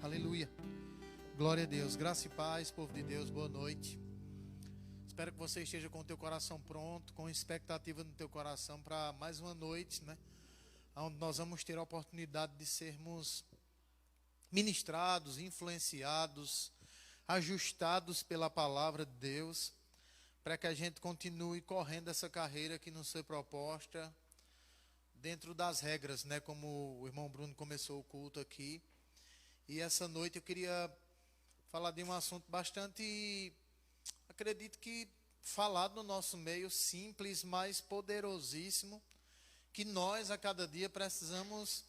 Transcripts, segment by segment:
Aleluia. Glória a Deus. Graça e paz, povo de Deus, boa noite. Espero que você esteja com o teu coração pronto, com expectativa no teu coração para mais uma noite, né? Onde nós vamos ter a oportunidade de sermos ministrados, influenciados, ajustados pela palavra de Deus, para que a gente continue correndo essa carreira que nos foi proposta dentro das regras, né? Como o irmão Bruno começou o culto aqui. E essa noite eu queria falar de um assunto bastante, acredito que falado no nosso meio, simples, mas poderosíssimo, que nós a cada dia precisamos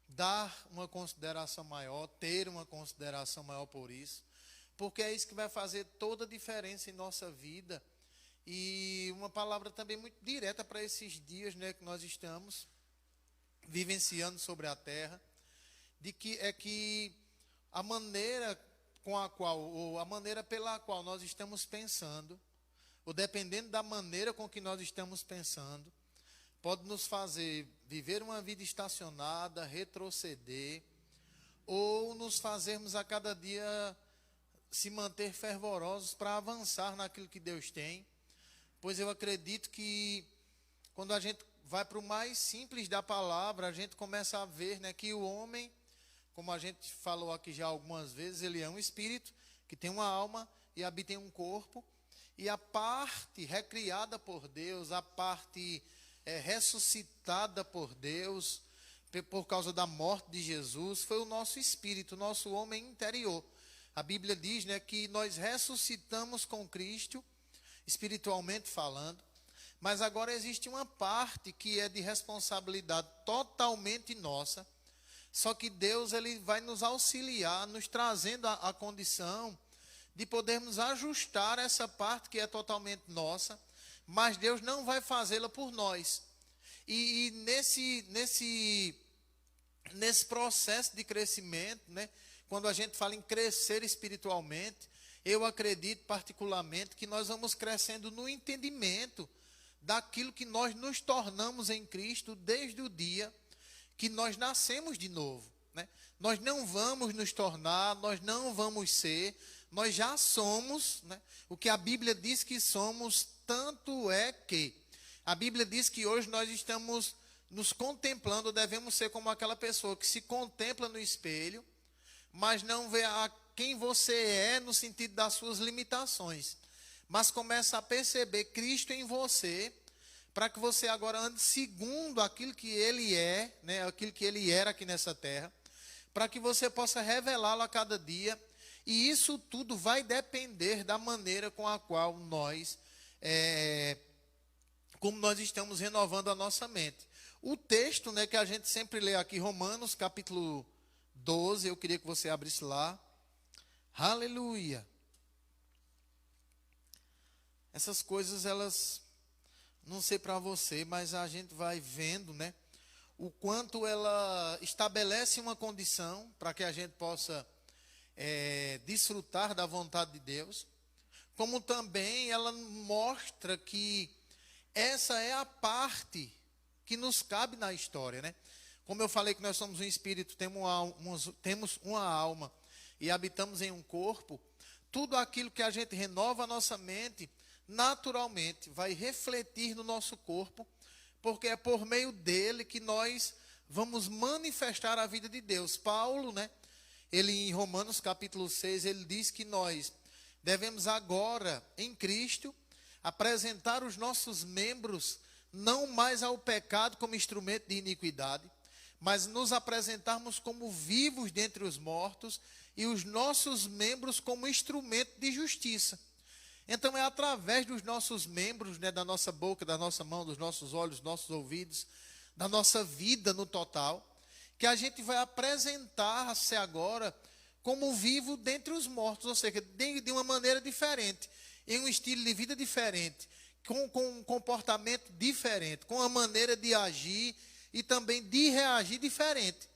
dar uma consideração maior, ter uma consideração maior por isso, porque é isso que vai fazer toda a diferença em nossa vida. E uma palavra também muito direta para esses dias, né, que nós estamos vivenciando sobre a terra, de que a maneira com a qual, ou a maneira pela qual nós estamos pensando, ou dependendo da maneira com que nós estamos pensando, pode nos fazer viver uma vida estacionada, retroceder, ou nos fazermos a cada dia se manter fervorosos para avançar naquilo que Deus tem. Pois eu acredito que quando a gente vai para o mais simples da palavra, a gente começa a ver, né, que o homem, como a gente falou aqui já algumas vezes, ele é um espírito que tem uma alma e habita em um corpo. E a parte recriada por Deus, a parte ressuscitada por Deus, por causa da morte de Jesus, foi o nosso espírito, o nosso homem interior. A Bíblia diz, né, que nós ressuscitamos com Cristo, espiritualmente falando, mas agora existe uma parte que é de responsabilidade totalmente nossa. Só que Deus, ele vai nos auxiliar, nos trazendo a condição de podermos ajustar essa parte que é totalmente nossa, mas Deus não vai fazê-la por nós. E nesse processo de crescimento, né, quando a gente fala em crescer espiritualmente, eu acredito particularmente que nós vamos crescendo no entendimento daquilo que nós nos tornamos em Cristo desde o dia que nós nascemos de novo, né? Nós não vamos nos tornar, nós não vamos ser, nós já somos, né? O que a Bíblia diz que somos, tanto é que a Bíblia diz que hoje nós estamos nos contemplando, devemos ser como aquela pessoa que se contempla no espelho, mas não vê a quem você é no sentido das suas limitações, mas começa a perceber Cristo em você, para que você agora ande segundo aquilo que Ele é, né, aquilo que Ele era aqui nessa terra, para que você possa revelá-lo a cada dia. E isso tudo vai depender da maneira com a qual nós, como nós estamos renovando a nossa mente. O texto, né, que a gente sempre lê aqui, Romanos capítulo 12, eu queria que você abrisse lá. Aleluia. Essas coisas, elas, não sei para você, mas a gente vai vendo, né, o quanto ela estabelece uma condição para que a gente possa desfrutar da vontade de Deus, como também ela mostra que essa é a parte que nos cabe na história, né? Como eu falei que nós somos um espírito, temos uma alma e habitamos em um corpo, tudo aquilo que a gente renova a nossa mente, naturalmente vai refletir no nosso corpo, porque é por meio dele que nós vamos manifestar a vida de Deus. Paulo, né, ele em Romanos capítulo 6, ele diz que nós devemos agora, em Cristo, apresentar os nossos membros não mais ao pecado como instrumento de iniquidade, mas nos apresentarmos como vivos dentre os mortos e os nossos membros como instrumento de justiça. Então é através dos nossos membros, né, da nossa boca, da nossa mão, dos nossos olhos, dos nossos ouvidos, da nossa vida no total, que a gente vai apresentar-se agora como vivo dentre os mortos, ou seja, de uma maneira diferente, em um estilo de vida diferente, com um comportamento diferente, com uma maneira de agir e também de reagir diferente.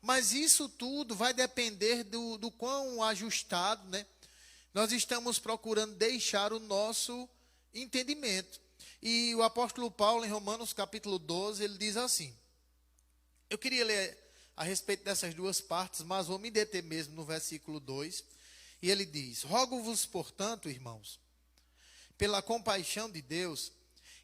Mas isso tudo vai depender do quão ajustado, né, nós estamos procurando deixar o nosso entendimento. E o apóstolo Paulo, em Romanos capítulo 12, ele diz assim, eu queria ler a respeito dessas duas partes, mas vou me deter mesmo no versículo 2. E ele diz: rogo-vos, portanto, irmãos, pela compaixão de Deus,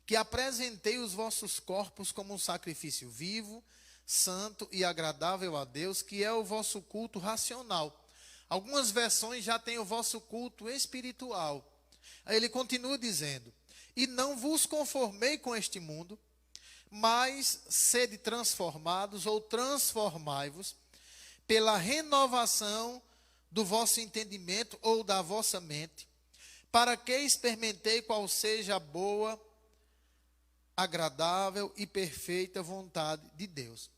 que apresentei os vossos corpos como um sacrifício vivo, santo e agradável a Deus, que é o vosso culto racional. Algumas versões já têm o vosso culto espiritual. Aí ele continua dizendo: e não vos conformei com este mundo, mas sede transformados ou transformai-vos pela renovação do vosso entendimento ou da vossa mente, para que experimentei qual seja a boa, agradável e perfeita vontade de Deus.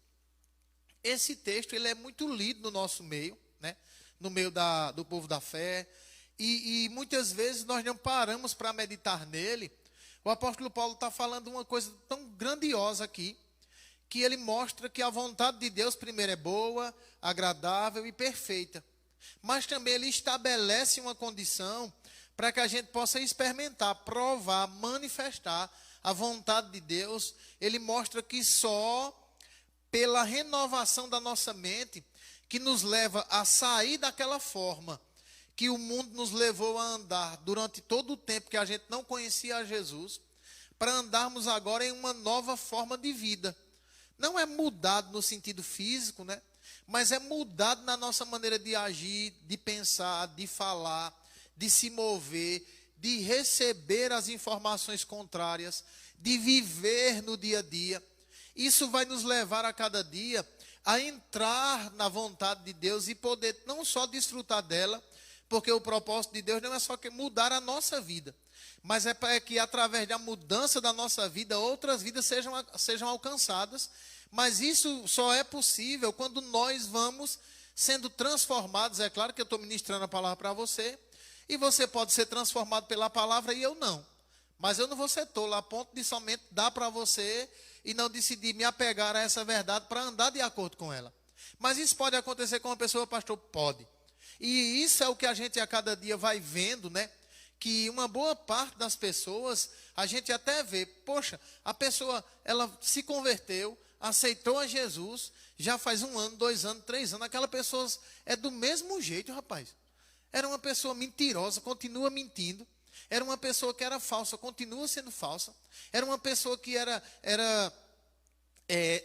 Esse texto ele é muito lido no nosso meio, né? No meio do povo da fé, e muitas vezes nós não paramos para meditar nele. O apóstolo Paulo está falando uma coisa tão grandiosa aqui, que ele mostra que a vontade de Deus primeiro é boa, agradável e perfeita. Mas também ele estabelece uma condição para que a gente possa experimentar, provar, manifestar a vontade de Deus. Ele mostra que só pela renovação da nossa mente, que nos leva a sair daquela forma que o mundo nos levou a andar durante todo o tempo que a gente não conhecia a Jesus, para andarmos agora em uma nova forma de vida. Não é mudado no sentido físico, né? Mas é mudado na nossa maneira de agir, de pensar, de falar, de se mover, de receber as informações contrárias, de viver no dia a dia. Isso vai nos levar a cada dia a entrar na vontade de Deus e poder não só desfrutar dela, porque o propósito de Deus não é só que mudar a nossa vida, mas é para que através da mudança da nossa vida, outras vidas sejam alcançadas. Mas isso só é possível quando nós vamos sendo transformados. É claro que eu estou ministrando a palavra para você, e você pode ser transformado pela palavra e eu não. Mas eu não vou ser tolo a ponto de somente dar para você e não decidir me apegar a essa verdade para andar de acordo com ela. Mas isso pode acontecer com uma pessoa, pastor? Pode. E isso é o que a gente a cada dia vai vendo, né? Que uma boa parte das pessoas, a gente até vê, poxa, a pessoa, ela se converteu, aceitou a Jesus, já faz 1 ano, 2 anos, 3 anos, aquela pessoa é do mesmo jeito, rapaz. Era uma pessoa mentirosa, continua mentindo. Era uma pessoa que era falsa, continua sendo falsa. Era uma pessoa que era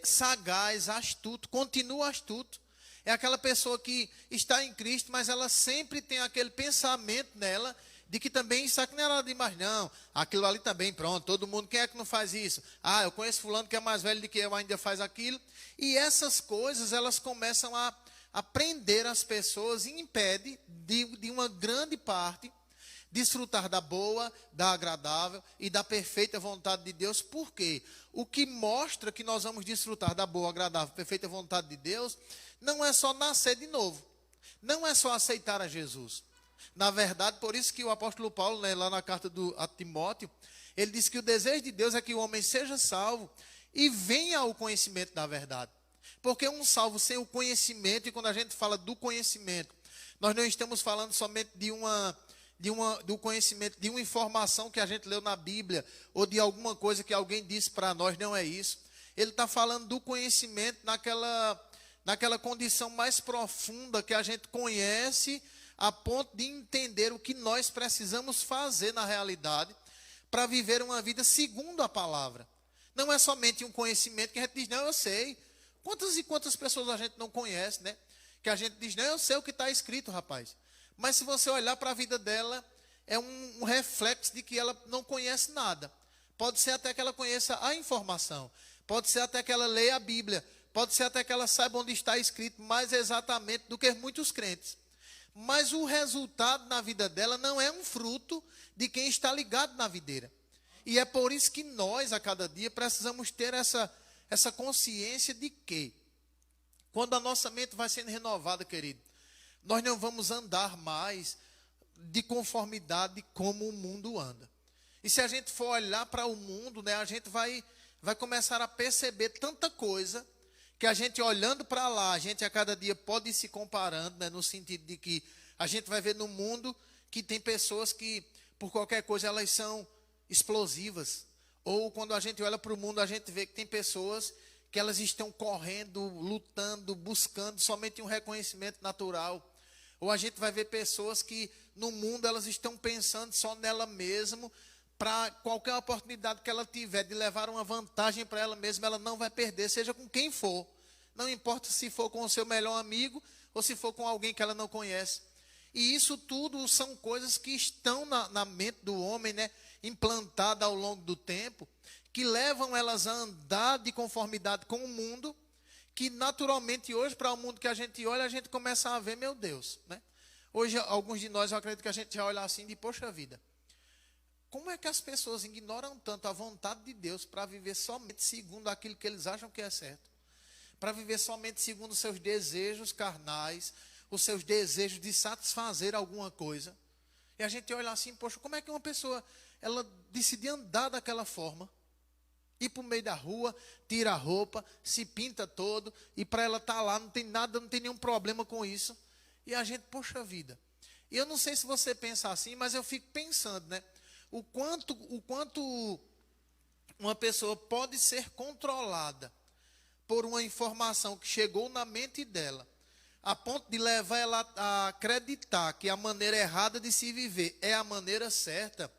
sagaz, astuto, continua astuto. É aquela pessoa que está em Cristo, mas ela sempre tem aquele pensamento nela de que também isso aqui não é nada demais, não. Aquilo ali também, pronto, todo mundo, quem é que não faz isso? Ah, eu conheço fulano que é mais velho do que eu, ainda faz aquilo. E essas coisas, elas começam a prender as pessoas e impede de uma grande parte desfrutar da boa, da agradável e da perfeita vontade de Deus. Por quê? O que mostra que nós vamos desfrutar da boa, agradável, perfeita vontade de Deus não é só nascer de novo, não é só aceitar a Jesus. Na verdade, por isso que o apóstolo Paulo, né, lá na carta a Timóteo, ele diz que o desejo de Deus é que o homem seja salvo e venha ao conhecimento da verdade. Porque um salvo sem o conhecimento, e quando a gente fala do conhecimento, nós não estamos falando somente do conhecimento, de uma informação que a gente leu na Bíblia, ou de alguma coisa que alguém disse para nós, não é isso. Ele está falando do conhecimento naquela condição mais profunda que a gente conhece, a ponto de entender o que nós precisamos fazer na realidade, para viver uma vida segundo a palavra. Não é somente um conhecimento que a gente diz, não, eu sei. Quantas e quantas pessoas a gente não conhece, né? Que a gente diz, não, eu sei o que está escrito, rapaz. Mas se você olhar para a vida dela, é um reflexo de que ela não conhece nada. Pode ser até que ela conheça a informação. Pode ser até que ela leia a Bíblia. Pode ser até que ela saiba onde está escrito mais exatamente do que muitos crentes. Mas o resultado na vida dela não é um fruto de quem está ligado na videira. E é por isso que nós, a cada dia, precisamos ter essa consciência de que, quando a nossa mente vai sendo renovada, querido, nós não vamos andar mais de conformidade como o mundo anda. E se a gente for olhar para o mundo, né, a gente vai começar a perceber tanta coisa, que a gente olhando para lá, a gente a cada dia pode ir se comparando, né, no sentido de que a gente vai ver no mundo que tem pessoas que, por qualquer coisa, elas são explosivas. Ou quando a gente olha para o mundo, a gente vê que tem pessoas que elas estão correndo, lutando, buscando somente um reconhecimento natural. Ou a gente vai ver pessoas que no mundo elas estão pensando só nela mesma, para qualquer oportunidade que ela tiver de levar uma vantagem para ela mesma, ela não vai perder, seja com quem for. Não importa se for com o seu melhor amigo ou se for com alguém que ela não conhece. E isso tudo são coisas que estão na mente do homem, né, implantada ao longo do tempo, que levam elas a andar de conformidade com o mundo, que naturalmente hoje, para o mundo que a gente olha, a gente começa a ver, meu Deus, né? Hoje, alguns de nós, eu acredito que a gente já olha assim de, poxa vida, como é que as pessoas ignoram tanto a vontade de Deus para viver somente segundo aquilo que eles acham que é certo? Para viver somente segundo os seus desejos carnais, os seus desejos de satisfazer alguma coisa. E a gente olha assim, poxa, como é que uma pessoa, ela decide andar daquela forma? Ir para o meio da rua, tira a roupa, se pinta todo, e para ela estar lá, não tem nada, não tem nenhum problema com isso. E a gente, poxa vida. E eu não sei se você pensa assim, mas eu fico pensando, né? O quanto uma pessoa pode ser controlada por uma informação que chegou na mente dela, a ponto de levar ela a acreditar que a maneira errada de se viver é a maneira certa,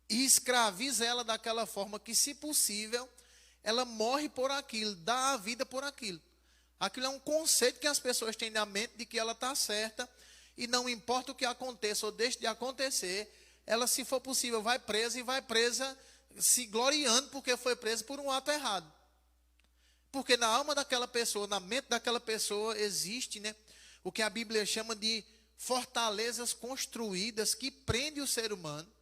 e escraviza ela daquela forma que, se possível, ela morre por aquilo, dá a vida por aquilo. Aquilo é um conceito que as pessoas têm na mente de que ela está certa, e não importa o que aconteça ou deixe de acontecer, ela, se for possível, vai presa, e vai presa se gloriando porque foi presa por um ato errado. Porque na alma daquela pessoa, na mente daquela pessoa, existe, né, o que a Bíblia chama de fortalezas construídas que prende o ser humano,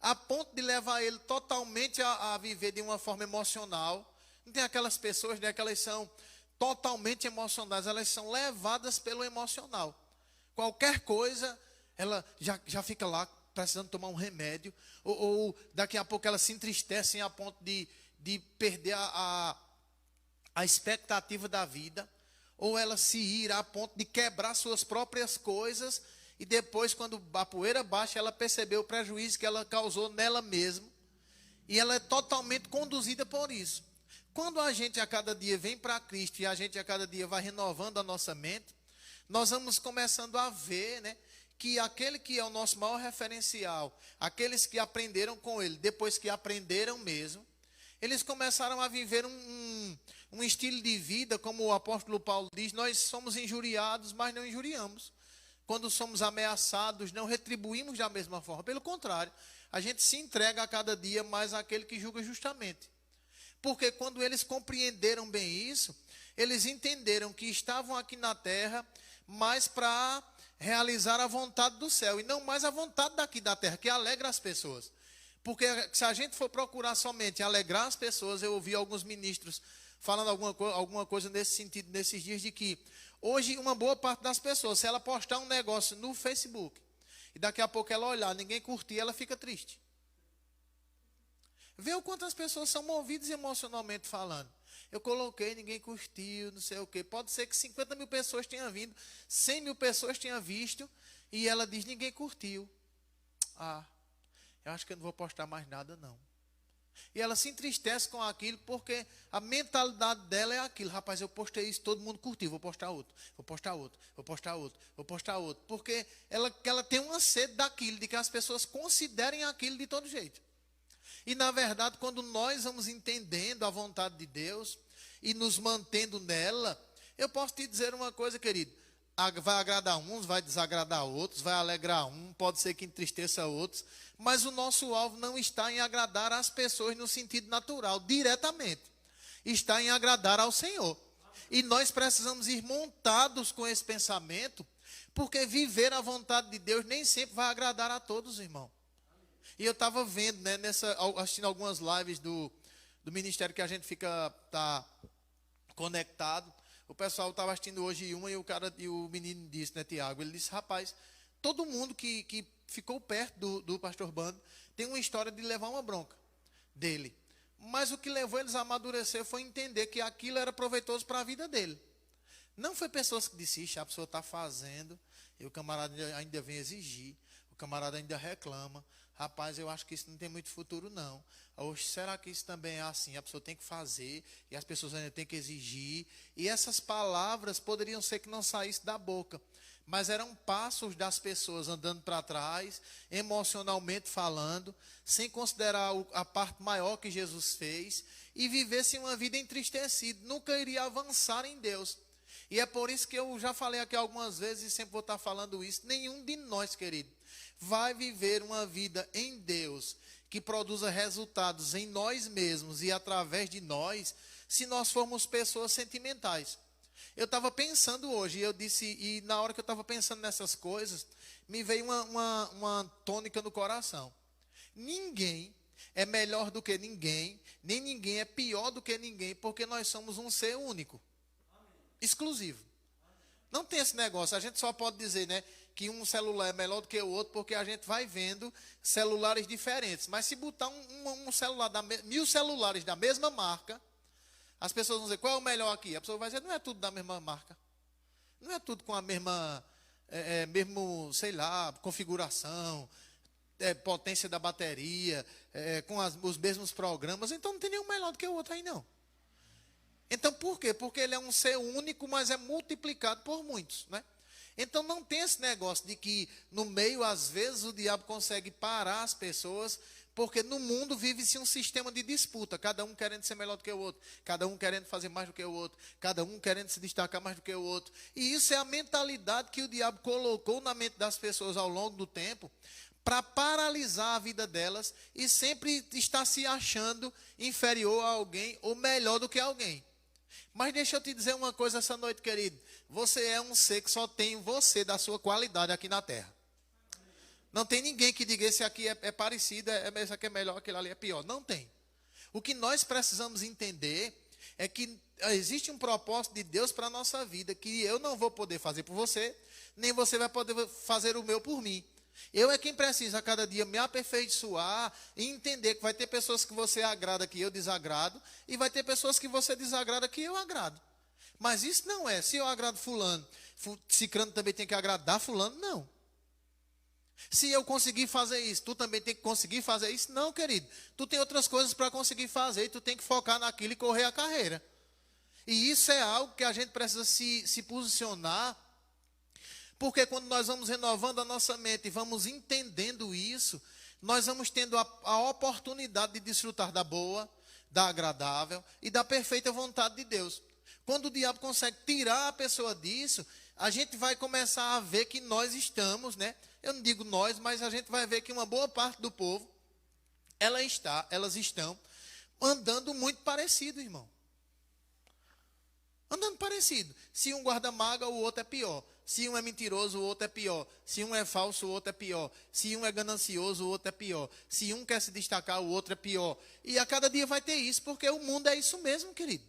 a ponto de levar ele totalmente a viver de uma forma emocional. Não tem aquelas pessoas, né, que elas são totalmente emocionais, elas são levadas pelo emocional. Qualquer coisa, ela já fica lá precisando tomar um remédio, ou daqui a pouco elas se entristecem a ponto de perder a expectativa da vida, ou ela se ira a ponto de quebrar suas próprias coisas, e depois, quando a poeira baixa, ela percebeu o prejuízo que ela causou nela mesma, e ela é totalmente conduzida por isso. Quando a gente a cada dia vem para Cristo, e a gente a cada dia vai renovando a nossa mente, nós vamos começando a ver, né, que aquele que é o nosso maior referencial, aqueles que aprenderam com ele, depois que aprenderam mesmo, eles começaram a viver um estilo de vida, como o apóstolo Paulo diz, nós somos injuriados, mas não injuriamos. Quando somos ameaçados, não retribuímos da mesma forma. Pelo contrário, a gente se entrega a cada dia mais àquele que julga justamente. Porque quando eles compreenderam bem isso, eles entenderam que estavam aqui na terra mais para realizar a vontade do céu, e não mais a vontade daqui da terra, que alegra as pessoas. Porque se a gente for procurar somente alegrar as pessoas, eu ouvi alguns ministros falando alguma coisa nesse sentido, nesses dias, de que hoje uma boa parte das pessoas, se ela postar um negócio no Facebook, e daqui a pouco ela olhar, ninguém curtir, ela fica triste. Vê o quanto as pessoas são movidas emocionalmente falando. Eu coloquei, ninguém curtiu, não sei o quê. Pode ser que 50 mil pessoas tenham vindo, 100 mil pessoas tenham visto, e ela diz, ninguém curtiu. Ah, eu acho que eu não vou postar mais nada, não. E ela se entristece com aquilo, porque a mentalidade dela é aquilo. Rapaz, eu postei isso, todo mundo curtiu, vou postar outro, vou postar outro, vou postar outro, vou postar outro. Porque ela tem uma sede daquilo, de que as pessoas considerem aquilo de todo jeito. E na verdade, quando nós vamos entendendo a vontade de Deus e nos mantendo nela, eu posso te dizer uma coisa, querido, vai agradar uns, vai desagradar outros, vai alegrar um, pode ser que entristeça outros, mas o nosso alvo não está em agradar as pessoas no sentido natural, diretamente, está em agradar ao Senhor. E nós precisamos ir montados com esse pensamento, porque viver a vontade de Deus nem sempre vai agradar a todos, irmão. E eu estava vendo, né, assistindo algumas lives do ministério que a gente tá conectado. O pessoal estava assistindo hoje uma, e o menino disse, né, Tiago, ele disse, rapaz, todo mundo que ficou perto do pastor Bando tem uma história de levar uma bronca dele. Mas o que levou eles a amadurecer foi entender que aquilo era proveitoso para a vida dele. Não foi pessoas que disseram, a pessoa está fazendo, e o camarada ainda vem exigir. O camarada ainda reclama. Rapaz, eu acho que isso não tem muito futuro, não. Oxe, será que isso também é assim? A pessoa tem que fazer e as pessoas ainda têm que exigir. E essas palavras poderiam ser que não saíssem da boca, mas eram passos das pessoas andando para trás, emocionalmente falando, sem considerar a parte maior que Jesus fez, e vivessem uma vida entristecida, nunca iria avançar em Deus. E é por isso que eu já falei aqui algumas vezes e sempre vou estar falando isso. Nenhum de nós, querido, vai viver uma vida em Deus que produza resultados em nós mesmos e através de nós, se nós formos pessoas sentimentais. Eu estava pensando hoje, e eu disse, e na hora que eu estava pensando nessas coisas, me veio uma tônica no coração. Ninguém é melhor do que ninguém, nem ninguém é pior do que ninguém, porque nós somos um ser único, exclusivo. Não tem esse negócio, a gente só pode dizer, né, que um celular é melhor do que o outro, porque a gente vai vendo celulares diferentes. Mas se botar um celular, 1000 celulares da mesma marca, as pessoas vão dizer, qual é o melhor aqui? A pessoa vai dizer, não é tudo da mesma marca. Não é tudo com a mesma, mesmo, sei lá, configuração, potência da bateria, com os mesmos programas. Então não tem nenhum melhor do que o outro aí, não. Então por quê? Porque ele é um ser único, mas é multiplicado por muitos, né? Então não tem esse negócio de que no meio, às vezes, o diabo consegue parar as pessoas, porque no mundo vive-se um sistema de disputa, cada um querendo ser melhor do que o outro, cada um querendo fazer mais do que o outro, cada um querendo se destacar mais do que o outro. E isso é a mentalidade que o diabo colocou na mente das pessoas ao longo do tempo, para paralisar a vida delas e sempre estar se achando inferior a alguém ou melhor do que alguém. Mas deixa eu te dizer uma coisa essa noite, querido. Você é um ser que só tem você da sua qualidade aqui na terra. Não tem ninguém que diga esse aqui é parecido, esse aqui é melhor, aquele ali é pior. Não tem. O que nós precisamos entender é que existe um propósito de Deus para a nossa vida, que eu não vou poder fazer por você, nem você vai poder fazer o meu por mim. Eu é quem precisa a cada dia me aperfeiçoar e entender que vai ter pessoas que você agrada que eu desagrado, e vai ter pessoas que você desagrada que eu agrado. Mas isso não é, se eu agrado fulano, cicrano também tem que agradar fulano, não. Se eu conseguir fazer isso, tu também tem que conseguir fazer isso? Não, querido. Tu tem outras coisas para conseguir fazer e tu tem que focar naquilo e correr a carreira. E isso é algo que a gente precisa se posicionar, porque quando nós vamos renovando a nossa mente e vamos entendendo isso, nós vamos tendo a oportunidade de desfrutar da boa, da agradável e da perfeita vontade de Deus. Quando o diabo consegue tirar a pessoa disso, a gente vai começar a ver que nós estamos, né? Eu não digo nós, mas a gente vai ver que uma boa parte do povo, elas estão andando muito parecido, irmão. Andando parecido. Se um guarda mágoa, o outro é pior. Se um é mentiroso, o outro é pior. Se um é falso, o outro é pior. Se um é ganancioso, o outro é pior. Se um quer se destacar, o outro é pior. E a cada dia vai ter isso, porque o mundo é isso mesmo, querido.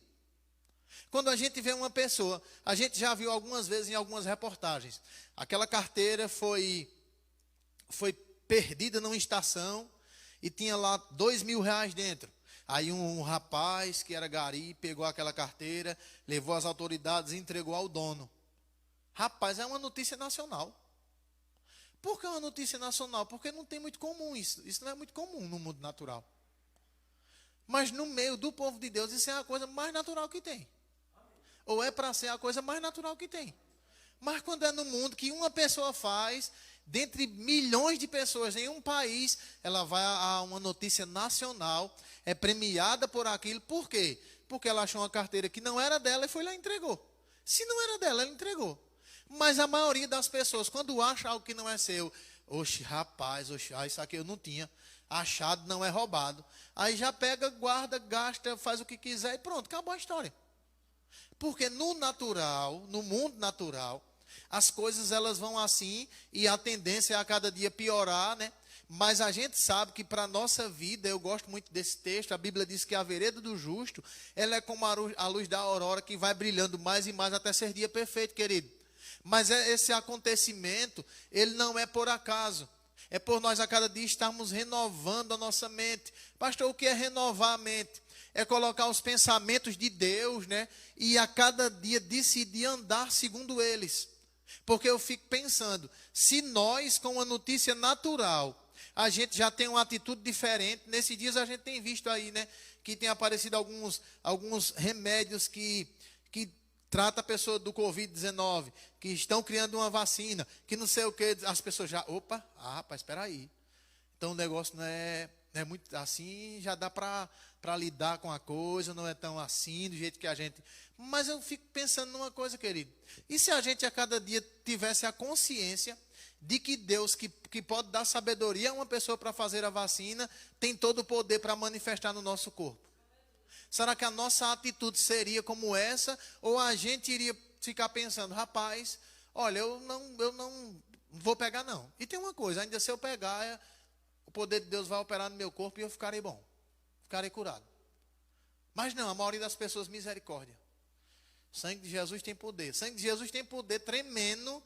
Quando a gente vê uma pessoa, a gente já viu algumas vezes em algumas reportagens, aquela carteira foi perdida numa estação e tinha lá R$2.000 dentro. Aí um rapaz que era gari pegou aquela carteira, levou às autoridades e entregou ao dono. Rapaz, é uma notícia nacional. Por que é uma notícia nacional? Porque não tem muito comum isso. Isso não é muito comum no mundo natural. Mas no meio do povo de Deus, isso é a coisa mais natural que tem. Ou é para ser a coisa mais natural que tem. Mas quando é no mundo que uma pessoa faz, dentre milhões de pessoas em um país, ela vai a uma notícia nacional, é premiada por aquilo. Por quê? Porque ela achou uma carteira que não era dela e foi lá e entregou. Se não era dela, ela entregou. Mas a maioria das pessoas, quando acha algo que não é seu, oxe, rapaz, isso aqui eu não tinha, achado não é roubado. Aí já pega, guarda, gasta, faz o que quiser e pronto, acabou a história. Porque no natural, no mundo natural, as coisas elas vão assim e a tendência é a cada dia piorar, né? Mas a gente sabe que para a nossa vida, eu gosto muito desse texto, a Bíblia diz que a vereda do justo, ela é como a luz da aurora que vai brilhando mais e mais até ser dia perfeito, querido. Mas esse acontecimento, ele não é por acaso. É por nós a cada dia estarmos renovando a nossa mente. Pastor, o que é renovar a mente? É colocar os pensamentos de Deus, né? E a cada dia decidir andar segundo eles. Porque eu fico pensando, se nós, com uma notícia natural, a gente já tem uma atitude diferente. Nesses dias a gente tem visto aí, né, que tem aparecido alguns remédios que trata a pessoa do Covid-19, que estão criando uma vacina, que não sei o que, as pessoas já, rapaz, espera aí. Então o negócio não é muito assim, já dá para lidar com a coisa, não é tão assim, do jeito que a gente... Mas eu fico pensando numa coisa, querido. E se a gente a cada dia tivesse a consciência de que Deus, que pode dar sabedoria a uma pessoa para fazer a vacina, tem todo o poder para manifestar no nosso corpo? Será que a nossa atitude seria como essa? Ou a gente iria ficar pensando, rapaz, olha, eu não vou pegar não. E tem uma coisa, ainda se eu pegar, o poder de Deus vai operar no meu corpo e eu ficarei bom. Ficarei curado. Mas não, a maioria das pessoas, misericórdia. O sangue de Jesus tem poder. O sangue de Jesus tem poder tremendo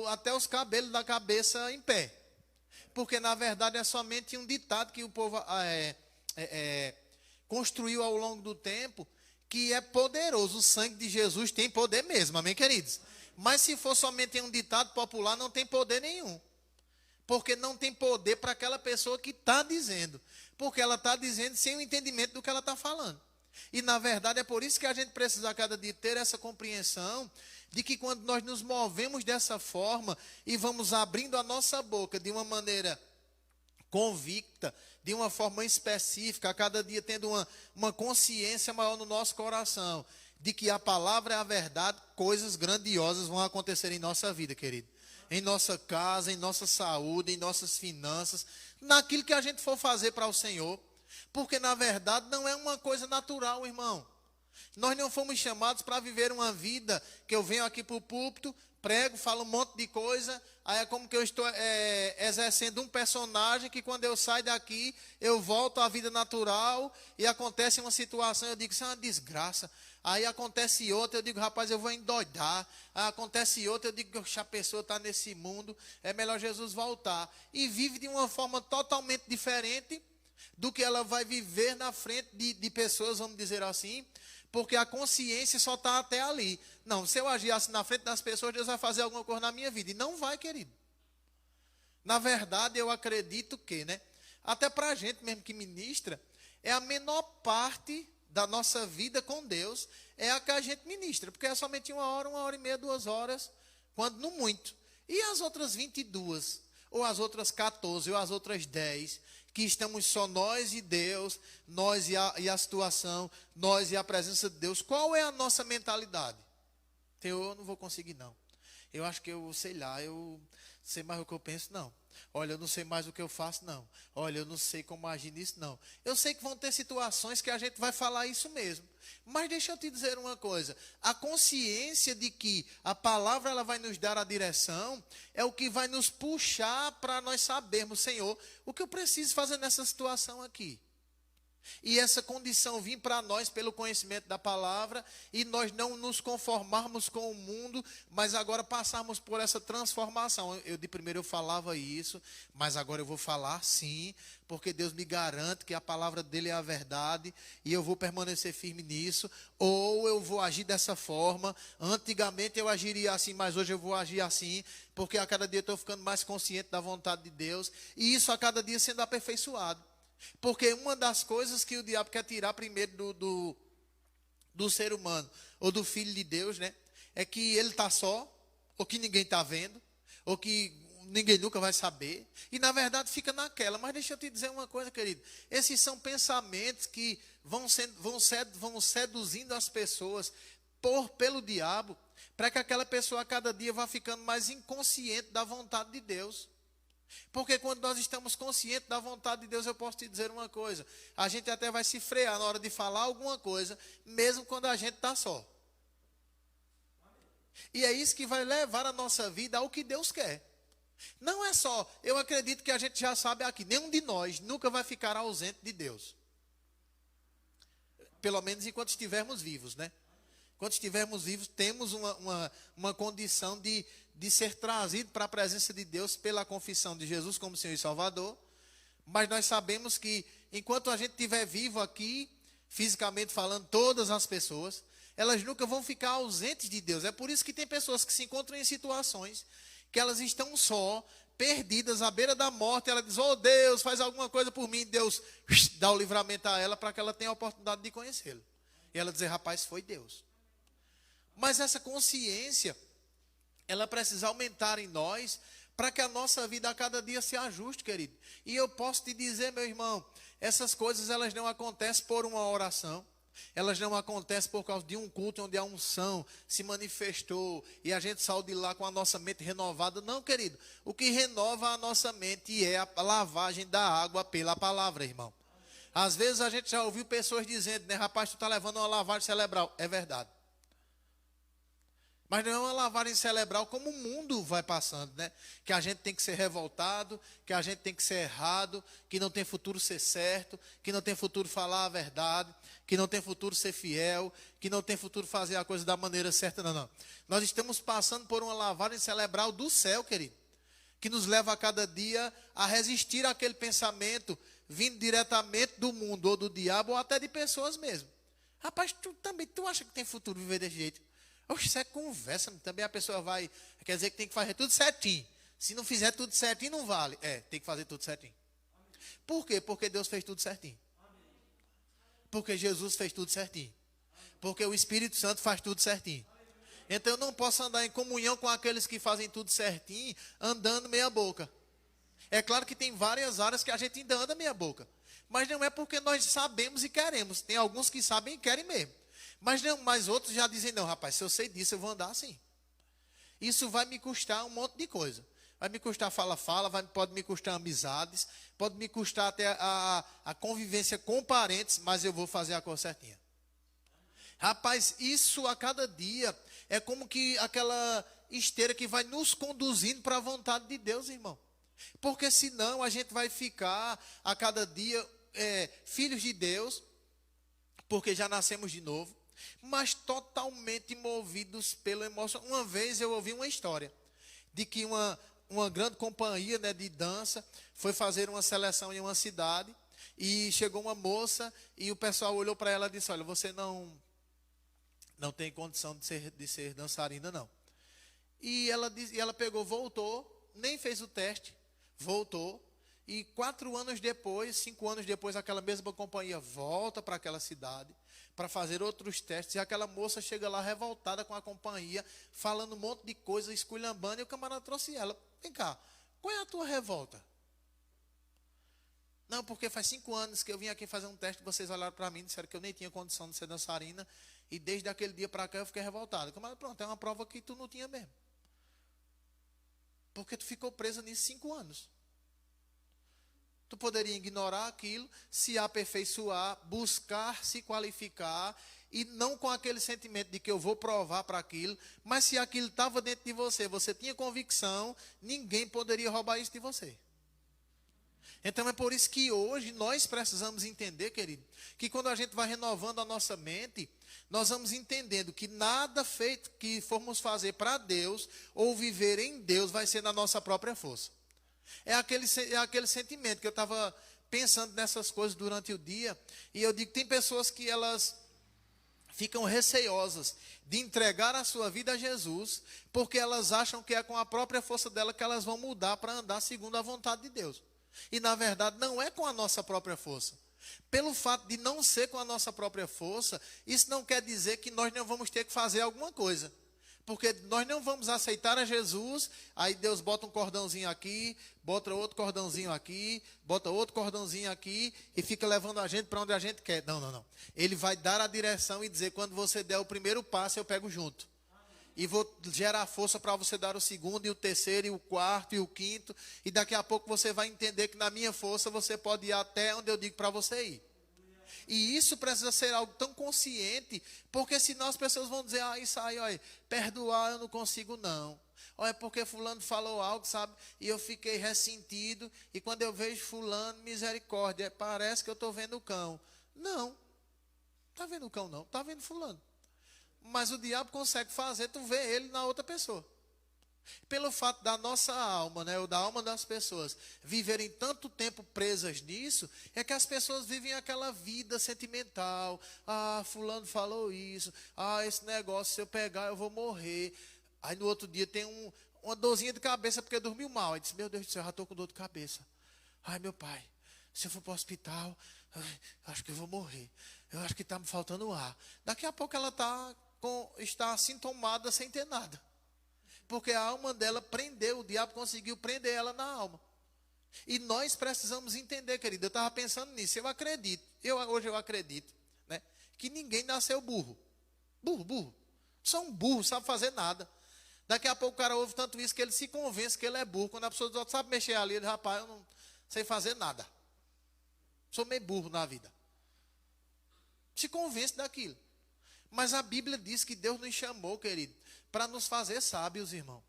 até os cabelos da cabeça em pé. Porque na verdade é somente um ditado que o povo construiu ao longo do tempo, que é poderoso. O sangue de Jesus tem poder mesmo, amém, queridos? Mas se for somente um ditado popular, não tem poder nenhum. Porque não tem poder para aquela pessoa que está dizendo. Porque ela está dizendo sem o entendimento do que ela está falando. E na verdade é por isso que a gente precisa a cada dia ter essa compreensão de que quando nós nos movemos dessa forma e vamos abrindo a nossa boca de uma maneira convicta, de uma forma específica, a cada dia tendo uma consciência maior no nosso coração, de que a palavra é a verdade, coisas grandiosas vão acontecer em nossa vida, querido. Em nossa casa, em nossa saúde, em nossas finanças, naquilo que a gente for fazer para o Senhor. Porque na verdade não é uma coisa natural, irmão. Nós não fomos chamados para viver uma vida que eu venho aqui para o púlpito, prego, falo um monte de coisa, aí é como que eu estou exercendo um personagem que quando eu saio daqui, eu volto à vida natural e acontece uma situação, eu digo, isso é uma desgraça. Aí acontece outra, eu digo, rapaz, eu vou endoidar. Aí acontece outra, eu digo, a pessoa está nesse mundo, é melhor Jesus voltar. E vive de uma forma totalmente diferente do que ela vai viver na frente de pessoas, vamos dizer assim, porque a consciência só está até ali. Não, se eu agir assim na frente das pessoas, Deus vai fazer alguma coisa na minha vida. E não vai, querido. Na verdade, eu acredito que, né? Até para a gente mesmo que ministra, é a menor parte da nossa vida com Deus, é a que a gente ministra. Porque é somente 1 hora e meia, 2 horas, quando não muito. E as outras 22, ou as outras 14, ou as outras 10, que estamos só nós e Deus, nós e a situação, nós e a presença de Deus. Qual é a nossa mentalidade? Eu não vou conseguir não. Eu acho que eu sei lá, eu sei mais o que eu penso, não. Olha, eu não sei mais o que eu faço, não. Olha, eu não sei como agir nisso, não. Eu sei que vão ter situações que a gente vai falar isso mesmo. Mas deixa eu te dizer uma coisa. A consciência de que a palavra ela vai nos dar a direção é o que vai nos puxar para nós sabermos, Senhor, o que eu preciso fazer nessa situação aqui. E essa condição vir para nós pelo conhecimento da palavra e nós não nos conformarmos com o mundo, mas agora passarmos por essa transformação. De primeiro eu falava isso, mas agora eu vou falar sim, porque Deus me garante que a palavra dele é a verdade e eu vou permanecer firme nisso, ou eu vou agir dessa forma. Antigamente eu agiria assim, mas hoje eu vou agir assim, porque a cada dia eu estou ficando mais consciente da vontade de Deus e isso a cada dia sendo aperfeiçoado. Porque uma das coisas que o diabo quer tirar primeiro do ser humano, ou do filho de Deus, né? É que ele está só, ou que ninguém está vendo, ou que ninguém nunca vai saber. E na verdade fica naquela. Mas deixa eu te dizer uma coisa, querido. Esses são pensamentos que vão seduzindo as pessoas pelo diabo, para que aquela pessoa a cada dia vá ficando mais inconsciente da vontade de Deus. Porque quando nós estamos conscientes da vontade de Deus, eu posso te dizer uma coisa, a gente até vai se frear na hora de falar alguma coisa, mesmo quando a gente está só. E é isso que vai levar a nossa vida ao que Deus quer. Não é só, eu acredito que a gente já sabe aqui, nenhum de nós nunca vai ficar ausente de Deus. Pelo menos enquanto estivermos vivos, né? Enquanto estivermos vivos, temos uma condição de ser trazido para a presença de Deus pela confissão de Jesus como Senhor e Salvador. Mas nós sabemos que enquanto a gente estiver vivo aqui, fisicamente falando, todas as pessoas, elas nunca vão ficar ausentes de Deus. É por isso que tem pessoas que se encontram em situações que elas estão só, perdidas à beira da morte. Ela diz: oh Deus, faz alguma coisa por mim. Deus dá o livramento a ela para que ela tenha a oportunidade de conhecê-lo. E ela dizer: rapaz, foi Deus. Mas essa consciência, ela precisa aumentar em nós, para que a nossa vida a cada dia se ajuste, querido. E eu posso te dizer, meu irmão, essas coisas elas não acontecem por uma oração. Elas não acontecem por causa de um culto onde a unção se manifestou e a gente saiu de lá com a nossa mente renovada. Não, querido. O que renova a nossa mente é a lavagem da água pela palavra, irmão. Às vezes a gente já ouviu pessoas dizendo, né, rapaz, tu está levando uma lavagem cerebral. É verdade. Mas não é uma lavagem cerebral como o mundo vai passando, né? Que a gente tem que ser revoltado, que a gente tem que ser errado, que não tem futuro ser certo, que não tem futuro falar a verdade, que não tem futuro ser fiel, que não tem futuro fazer a coisa da maneira certa, não. Nós estamos passando por uma lavagem cerebral do céu, querido, que nos leva a cada dia a resistir àquele pensamento vindo diretamente do mundo, ou do diabo, ou até de pessoas mesmo. Rapaz, tu acha que tem futuro viver desse jeito? Oxe, isso é conversa, também a pessoa vai, quer dizer que tem que fazer tudo certinho. Se não fizer tudo certinho, não vale. Tem que fazer tudo certinho. Por quê? Porque Deus fez tudo certinho. Porque Jesus fez tudo certinho. Porque o Espírito Santo faz tudo certinho. Então eu não posso andar em comunhão com aqueles que fazem tudo certinho, andando meia boca. É claro que tem várias áreas que a gente ainda anda meia boca. Mas não é porque nós sabemos e queremos. Tem alguns que sabem e querem mesmo. Mas outros já dizem: não, rapaz, se eu sei disso, eu vou andar assim. Isso vai me custar um monte de coisa. Vai me custar fala-fala, pode me custar amizades, pode me custar até a convivência com parentes, mas eu vou fazer a coisa certinha. Rapaz, isso a cada dia é como que aquela esteira que vai nos conduzindo para a vontade de Deus, irmão. Porque senão a gente vai ficar a cada dia filhos de Deus, porque já nascemos de novo, mas totalmente movidos pela emoção. Uma vez eu ouvi uma história de que uma grande companhia, né, de dança foi fazer uma seleção em uma cidade e chegou uma moça e o pessoal olhou para ela e disse: olha, você não tem condição de ser dançarina, não. E ela pegou, voltou, nem fez o teste, voltou. E 4 anos depois, 5 anos depois, aquela mesma companhia volta para aquela cidade para fazer outros testes. E aquela moça chega lá revoltada com a companhia, falando um monte de coisa, esculhambando. E o camarada trouxe ela: vem cá, qual é a tua revolta? Não, porque faz 5 anos que eu vim aqui fazer um teste, vocês olharam para mim e disseram que eu nem tinha condição de ser dançarina. E desde aquele dia para cá eu fiquei revoltado. Camarada, pronto, é uma prova que tu não tinha mesmo. Porque tu ficou presa nisso 5 anos. Tu poderia ignorar aquilo, se aperfeiçoar, buscar se qualificar, e não com aquele sentimento de que eu vou provar para aquilo, mas se aquilo estava dentro de você, você tinha convicção, ninguém poderia roubar isso de você. Então é por isso que hoje nós precisamos entender, querido, que quando a gente vai renovando a nossa mente, nós vamos entendendo que nada feito que formos fazer para Deus, ou viver em Deus, vai ser na nossa própria força. É aquele sentimento que eu estava pensando nessas coisas durante o dia. E eu digo, tem pessoas que elas ficam receiosas de entregar a sua vida a Jesus, porque elas acham que é com a própria força dela que elas vão mudar para andar segundo a vontade de Deus. E na verdade não é com a nossa própria força. Pelo fato de não ser com a nossa própria força, isso não quer dizer que nós não vamos ter que fazer alguma coisa. Porque nós não vamos aceitar a Jesus, aí Deus bota um cordãozinho aqui, bota outro cordãozinho aqui, bota outro cordãozinho aqui, e fica levando a gente para onde a gente quer. Não. Ele vai dar a direção e dizer: quando você der o primeiro passo, eu pego junto. E vou gerar força para você dar o segundo, e o terceiro, e o quarto, e o quinto. E daqui a pouco você vai entender que na minha força você pode ir até onde eu digo para você ir. E isso precisa ser algo tão consciente, porque senão as pessoas vão dizer: isso aí, olha, perdoar eu não consigo não. Olha, porque fulano falou algo, sabe, e eu fiquei ressentido, e quando eu vejo fulano, misericórdia, parece que eu estou vendo o cão. Não, está vendo o cão não, está vendo fulano. Mas o diabo consegue fazer tu ver ele na outra pessoa. Pelo fato da nossa alma, né, ou da alma das pessoas, viverem tanto tempo presas nisso, é que as pessoas vivem aquela vida sentimental. Ah, fulano falou isso. Ah, esse negócio, se eu pegar, eu vou morrer. Aí no outro dia tem uma dorzinha de cabeça porque dormiu mal. Aí diz, meu Deus do céu, já estou com dor de cabeça. Ai, meu pai, se eu for para o hospital, acho que eu vou morrer. Eu acho que está me faltando ar. Daqui a pouco ela está sintomada sem ter nada. Porque a alma dela prendeu, o diabo conseguiu prender ela na alma. E nós precisamos entender, querido. Eu estava pensando nisso, eu acredito. Hoje eu acredito, né, que ninguém nasceu burro. Burro. Só um burro, sabe fazer nada. Daqui a pouco o cara ouve tanto isso que ele se convence que ele é burro. Quando a pessoa só sabe mexer ali, ele diz, rapaz, eu não sei fazer nada. Sou meio burro na vida. Se convence daquilo. Mas a Bíblia diz que Deus nos chamou, querido, para nos fazer sábios, irmão.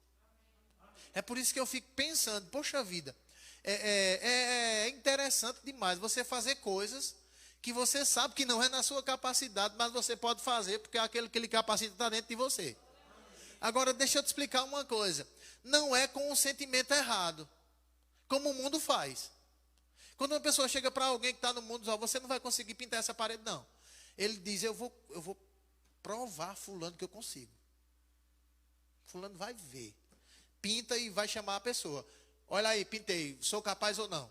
É por isso que eu fico pensando, poxa vida, é interessante demais você fazer coisas que você sabe que não é na sua capacidade, mas você pode fazer, porque aquele que lhe capacita está dentro de você. Agora, deixa eu te explicar uma coisa. Não é com um sentimento errado, como o mundo faz. Quando uma pessoa chega para alguém que está no mundo, diz, você não vai conseguir pintar essa parede, não. Ele diz, eu vou provar fulano que eu consigo. Fulano vai ver. Pinta e vai chamar a pessoa. Olha aí, pintei, sou capaz ou não?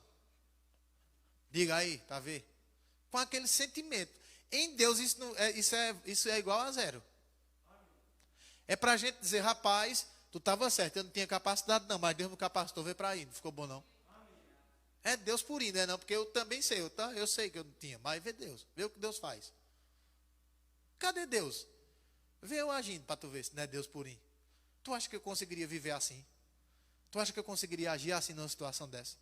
Diga aí, tá vendo? Com aquele sentimento. Em Deus isso é igual a zero. É para a gente dizer, rapaz, tu estava certo, eu não tinha capacidade não, mas Deus me capacitou, veio para aí, não ficou bom não? É Deus purinho, não é não? Porque eu também sei, eu sei que eu não tinha, mas vê Deus, vê o que Deus faz. Cadê Deus? Vê eu agindo para tu ver se não é Deus purinho. Tu acha que eu conseguiria viver assim? Tu acha que eu conseguiria agir assim numa situação dessa?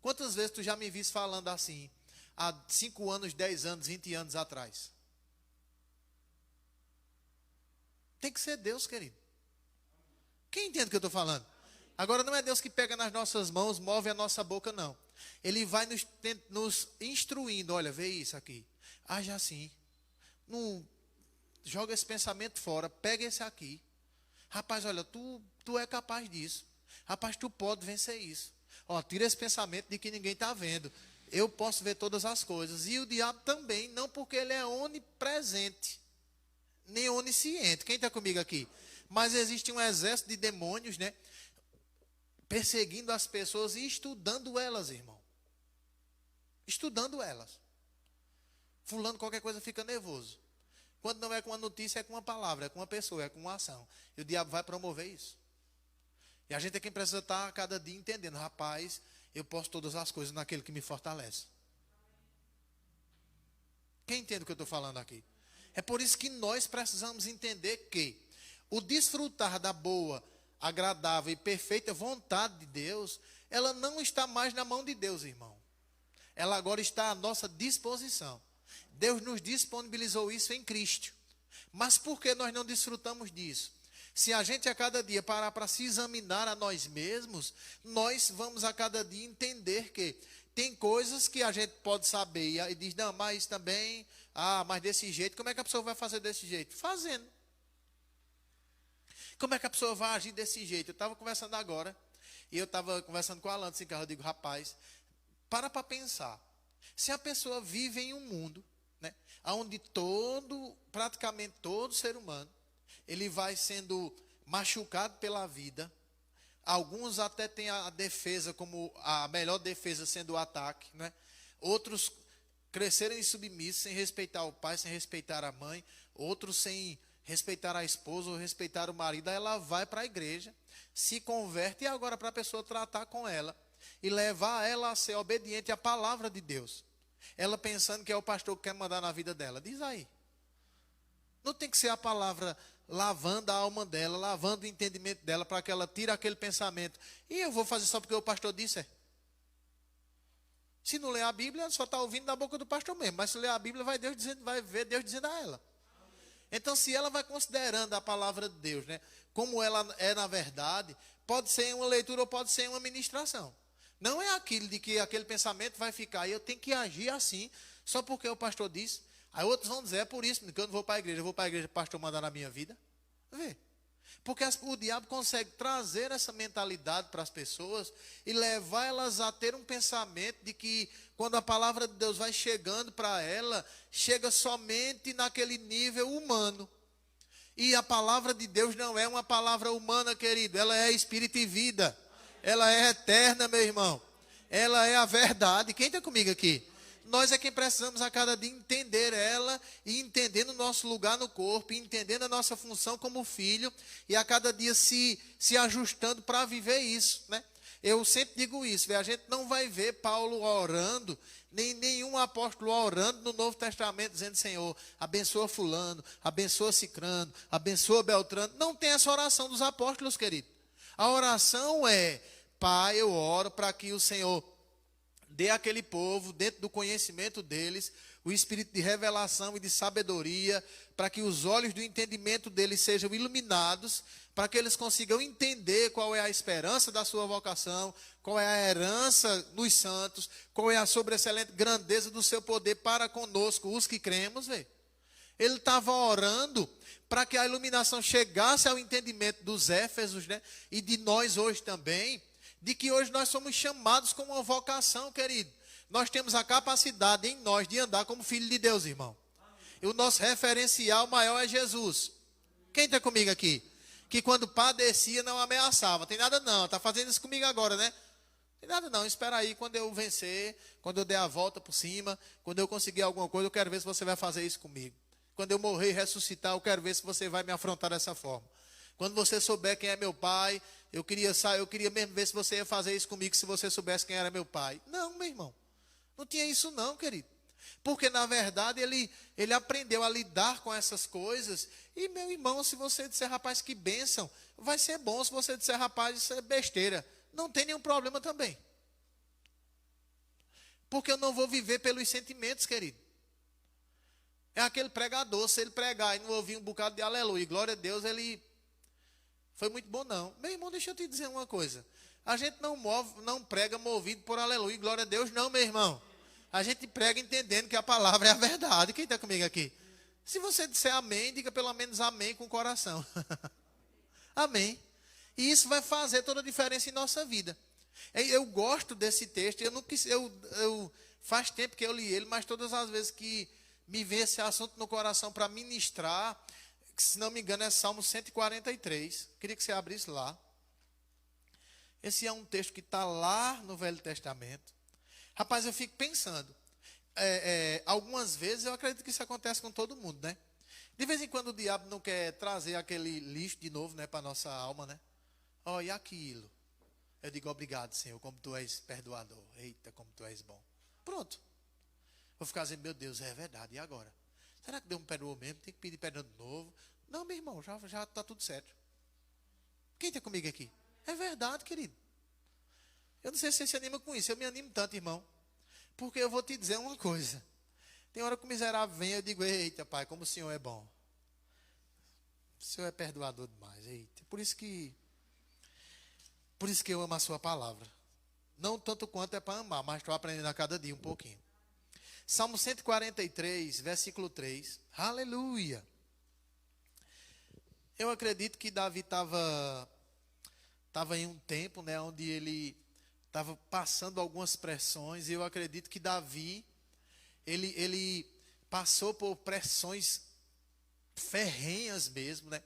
Quantas vezes tu já me viste falando assim, há 5 anos, 10 anos, 20 anos atrás? Tem que ser Deus, querido. Quem entende o que eu estou falando? Agora não é Deus que pega nas nossas mãos, move a nossa boca, não. Ele vai nos instruindo, olha, vê isso aqui. Age assim. Não, joga esse pensamento fora, pega esse aqui. Rapaz, olha, tu é capaz disso. Rapaz, tu pode vencer isso. Ó, tira esse pensamento de que ninguém está vendo. Eu posso ver todas as coisas. E o diabo também, não porque ele é onipresente, nem onisciente. Quem está comigo aqui? Mas existe um exército de demônios, né? Perseguindo as pessoas e estudando elas, irmão. Estudando elas. Fulano, qualquer coisa fica nervoso. Quando não é com uma notícia, é com uma palavra, é com uma pessoa, é com uma ação. E o diabo vai promover isso. E a gente é quem precisa estar a cada dia entendendo. Rapaz, eu posso todas as coisas naquele que me fortalece. Quem entende o que eu estou falando aqui? É por isso que nós precisamos entender que o desfrutar da boa, agradável e perfeita vontade de Deus, ela não está mais na mão de Deus, irmão. Ela agora está à nossa disposição. Deus nos disponibilizou isso em Cristo. Mas por que nós não desfrutamos disso? Se a gente a cada dia parar para se examinar a nós mesmos, nós vamos a cada dia entender que tem coisas que a gente pode saber e diz, não, mas também, mas desse jeito, como é que a pessoa vai fazer desse jeito? Fazendo. Como é que a pessoa vai agir desse jeito? Eu estava conversando agora, e eu estava conversando com o Alan, assim, eu digo, rapaz, para pensar. Se a pessoa vive em um mundo, né, onde praticamente todo ser humano, ele vai sendo machucado pela vida, alguns até têm a defesa como a melhor defesa sendo o ataque, né? Outros crescerem submissos, sem respeitar o pai, sem respeitar a mãe, outros sem respeitar a esposa ou respeitar o marido. Aí ela vai para a igreja, se converte, e agora para a pessoa tratar com ela e levar ela a ser obediente à palavra de Deus, ela pensando que é o pastor que quer mandar na vida dela. Diz aí, não tem que ser a palavra lavando a alma dela, lavando o entendimento dela, para que ela tire aquele pensamento, e eu vou fazer só porque o pastor disse. Se não ler a Bíblia, só está ouvindo da boca do pastor mesmo, mas se ler a Bíblia, vai ver Deus dizendo a ela. Então, se ela vai considerando a palavra de Deus, né, como ela é na verdade, pode ser uma leitura ou pode ser uma ministração. Não é aquilo de que aquele pensamento vai ficar, e eu tenho que agir assim, só porque o pastor disse. Aí outros vão dizer, é por isso que eu não vou para a igreja, eu vou para a igreja para o pastor mandar na minha vida. Vê. Porque o diabo consegue trazer essa mentalidade para as pessoas e levar elas a ter um pensamento de que quando a palavra de Deus vai chegando para ela, chega somente naquele nível humano. E a palavra de Deus não é uma palavra humana, querido. Ela é espírito e vida. Ela é eterna, meu irmão. Ela é a verdade. Quem está comigo aqui? Nós é quem precisamos a cada dia entender ela e entendendo o nosso lugar no corpo, e entendendo a nossa função como filho, e a cada dia se ajustando para viver isso, né? Eu sempre digo isso, a gente não vai ver Paulo orando, nem nenhum apóstolo orando no Novo Testamento, dizendo: Senhor, abençoa fulano, abençoa cicrano, abençoa Beltrano. Não tem essa oração dos apóstolos, querido. A oração é: Pai, eu oro para que o Senhor dê àquele povo, dentro do conhecimento deles, o espírito de revelação e de sabedoria, para que os olhos do entendimento deles sejam iluminados, para que eles consigam entender qual é a esperança da sua vocação, qual é a herança dos santos, qual é a sobreexcelente grandeza do seu poder para conosco, os que cremos. Ele estava orando para que a iluminação chegasse ao entendimento dos Éfesos, né? E de nós hoje também, de que hoje nós somos chamados com uma vocação, querido. Nós temos a capacidade em nós de andar como filho de Deus, irmão. E o nosso referencial maior é Jesus. Quem está comigo aqui? Que quando padecia não ameaçava. Tem nada não, está fazendo isso comigo agora, né? Tem nada não, espera aí, quando eu vencer, quando eu der a volta por cima, quando eu conseguir alguma coisa, eu quero ver se você vai fazer isso comigo. Quando eu morrer e ressuscitar, eu quero ver se você vai me afrontar dessa forma. Quando você souber quem é meu pai, eu queria mesmo ver se você ia fazer isso comigo, se você soubesse quem era meu pai. Não, meu irmão. Não tinha isso não, querido. Porque, na verdade, ele aprendeu a lidar com essas coisas. E, meu irmão, se você disser: rapaz, que bênção, vai ser bom. Se você disser: rapaz, isso é besteira, não tem nenhum problema também. Porque eu não vou viver pelos sentimentos, querido. É aquele pregador, se ele pregar e não ouvir um bocado de aleluia, glória a Deus, ele foi muito bom, não. Meu irmão, deixa eu te dizer uma coisa. A gente não prega movido por aleluia, glória a Deus, não, meu irmão. A gente prega entendendo que a palavra é a verdade. Quem está comigo aqui? Se você disser amém, diga pelo menos amém com o coração. Amém. E isso vai fazer toda a diferença em nossa vida. Eu gosto desse texto. Faz tempo que eu li ele, mas todas as vezes que me vem esse assunto no coração para ministrar, se não me engano é Salmo 143. Queria que você abrisse lá. Esse é um texto que está lá no Velho Testamento. Rapaz, eu fico pensando. Algumas vezes eu acredito que isso acontece com todo mundo, né? De vez em quando o diabo não quer trazer aquele lixo de novo, né, para a nossa alma, né? E aquilo. Eu digo: obrigado, Senhor, como tu és perdoador. Eita, como tu és bom. Pronto. Vou ficar dizendo: meu Deus, é verdade, e agora? Será que Deus me perdoou mesmo? Tem que pedir perdão de novo? Não, meu irmão, já está tudo certo. Quem está comigo aqui? É verdade, querido. Eu não sei se você se anima com isso. Eu me animo tanto, irmão. Porque eu vou te dizer uma coisa. Tem hora que o miserável vem e eu digo: eita, pai, como o Senhor é bom. O Senhor é perdoador demais. Eita. Por isso que eu amo a sua palavra. Não tanto quanto é para amar, mas estou aprendendo a cada dia um pouquinho. Salmo 143, versículo 3. Aleluia. Eu acredito que Davi estava em um tempo, né, onde ele estava passando algumas pressões. E eu acredito que Davi, ele passou por pressões ferrenhas mesmo, né?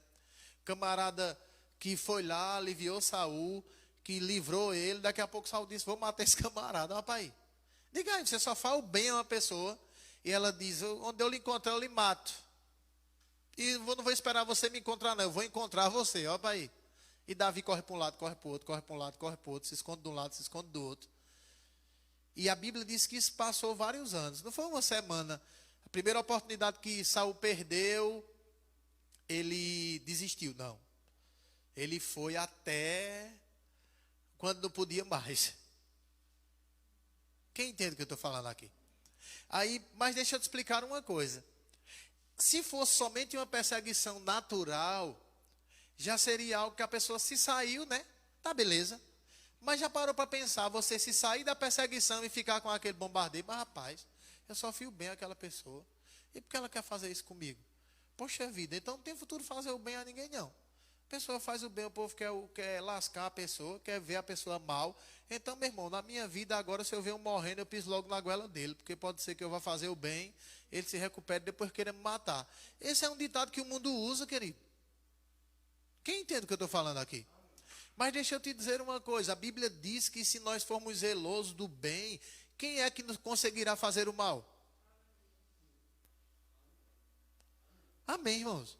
Camarada que foi lá, aliviou Saul, que livrou ele. Daqui a pouco Saul disse: vou matar esse camarada. Rapaz, diga aí, você só faz o bem a uma pessoa. E ela diz: onde eu lhe encontrar, eu lhe mato. E não vou esperar você me encontrar, não. Eu vou encontrar você, olha para aí. E Davi corre para um lado, corre para o outro, corre para um lado, corre para o outro, se esconde de um lado, se esconde do outro. E a Bíblia diz que isso passou vários anos. Não foi uma semana. A primeira oportunidade que Saul perdeu, ele desistiu, não. Ele foi até quando não podia mais. Quem entende o que eu estou falando aqui? Aí, mas deixa eu te explicar uma coisa. Se fosse somente uma perseguição natural, já seria algo que a pessoa se saiu, né? Tá, beleza. Mas já parou para pensar, você se sair da perseguição e ficar com aquele bombardeio? Mas, rapaz, eu só fio bem àquela pessoa. E por que ela quer fazer isso comigo? Poxa vida, então não tem futuro fazer o bem a ninguém, não. pessoa faz o bem, o povo quer lascar a pessoa, quer ver a pessoa mal. Então, meu irmão, na minha vida agora, se eu ver um morrendo, eu piso logo na goela dele, porque pode ser que eu vá fazer o bem, ele se recupere depois querer me matar. Esse é um ditado que o mundo usa, querido. Quem entende o que eu estou falando aqui? Mas deixa eu te dizer uma coisa, a Bíblia diz que se nós formos zelosos do bem, quem é que nos conseguirá fazer o mal? Amém, irmãos?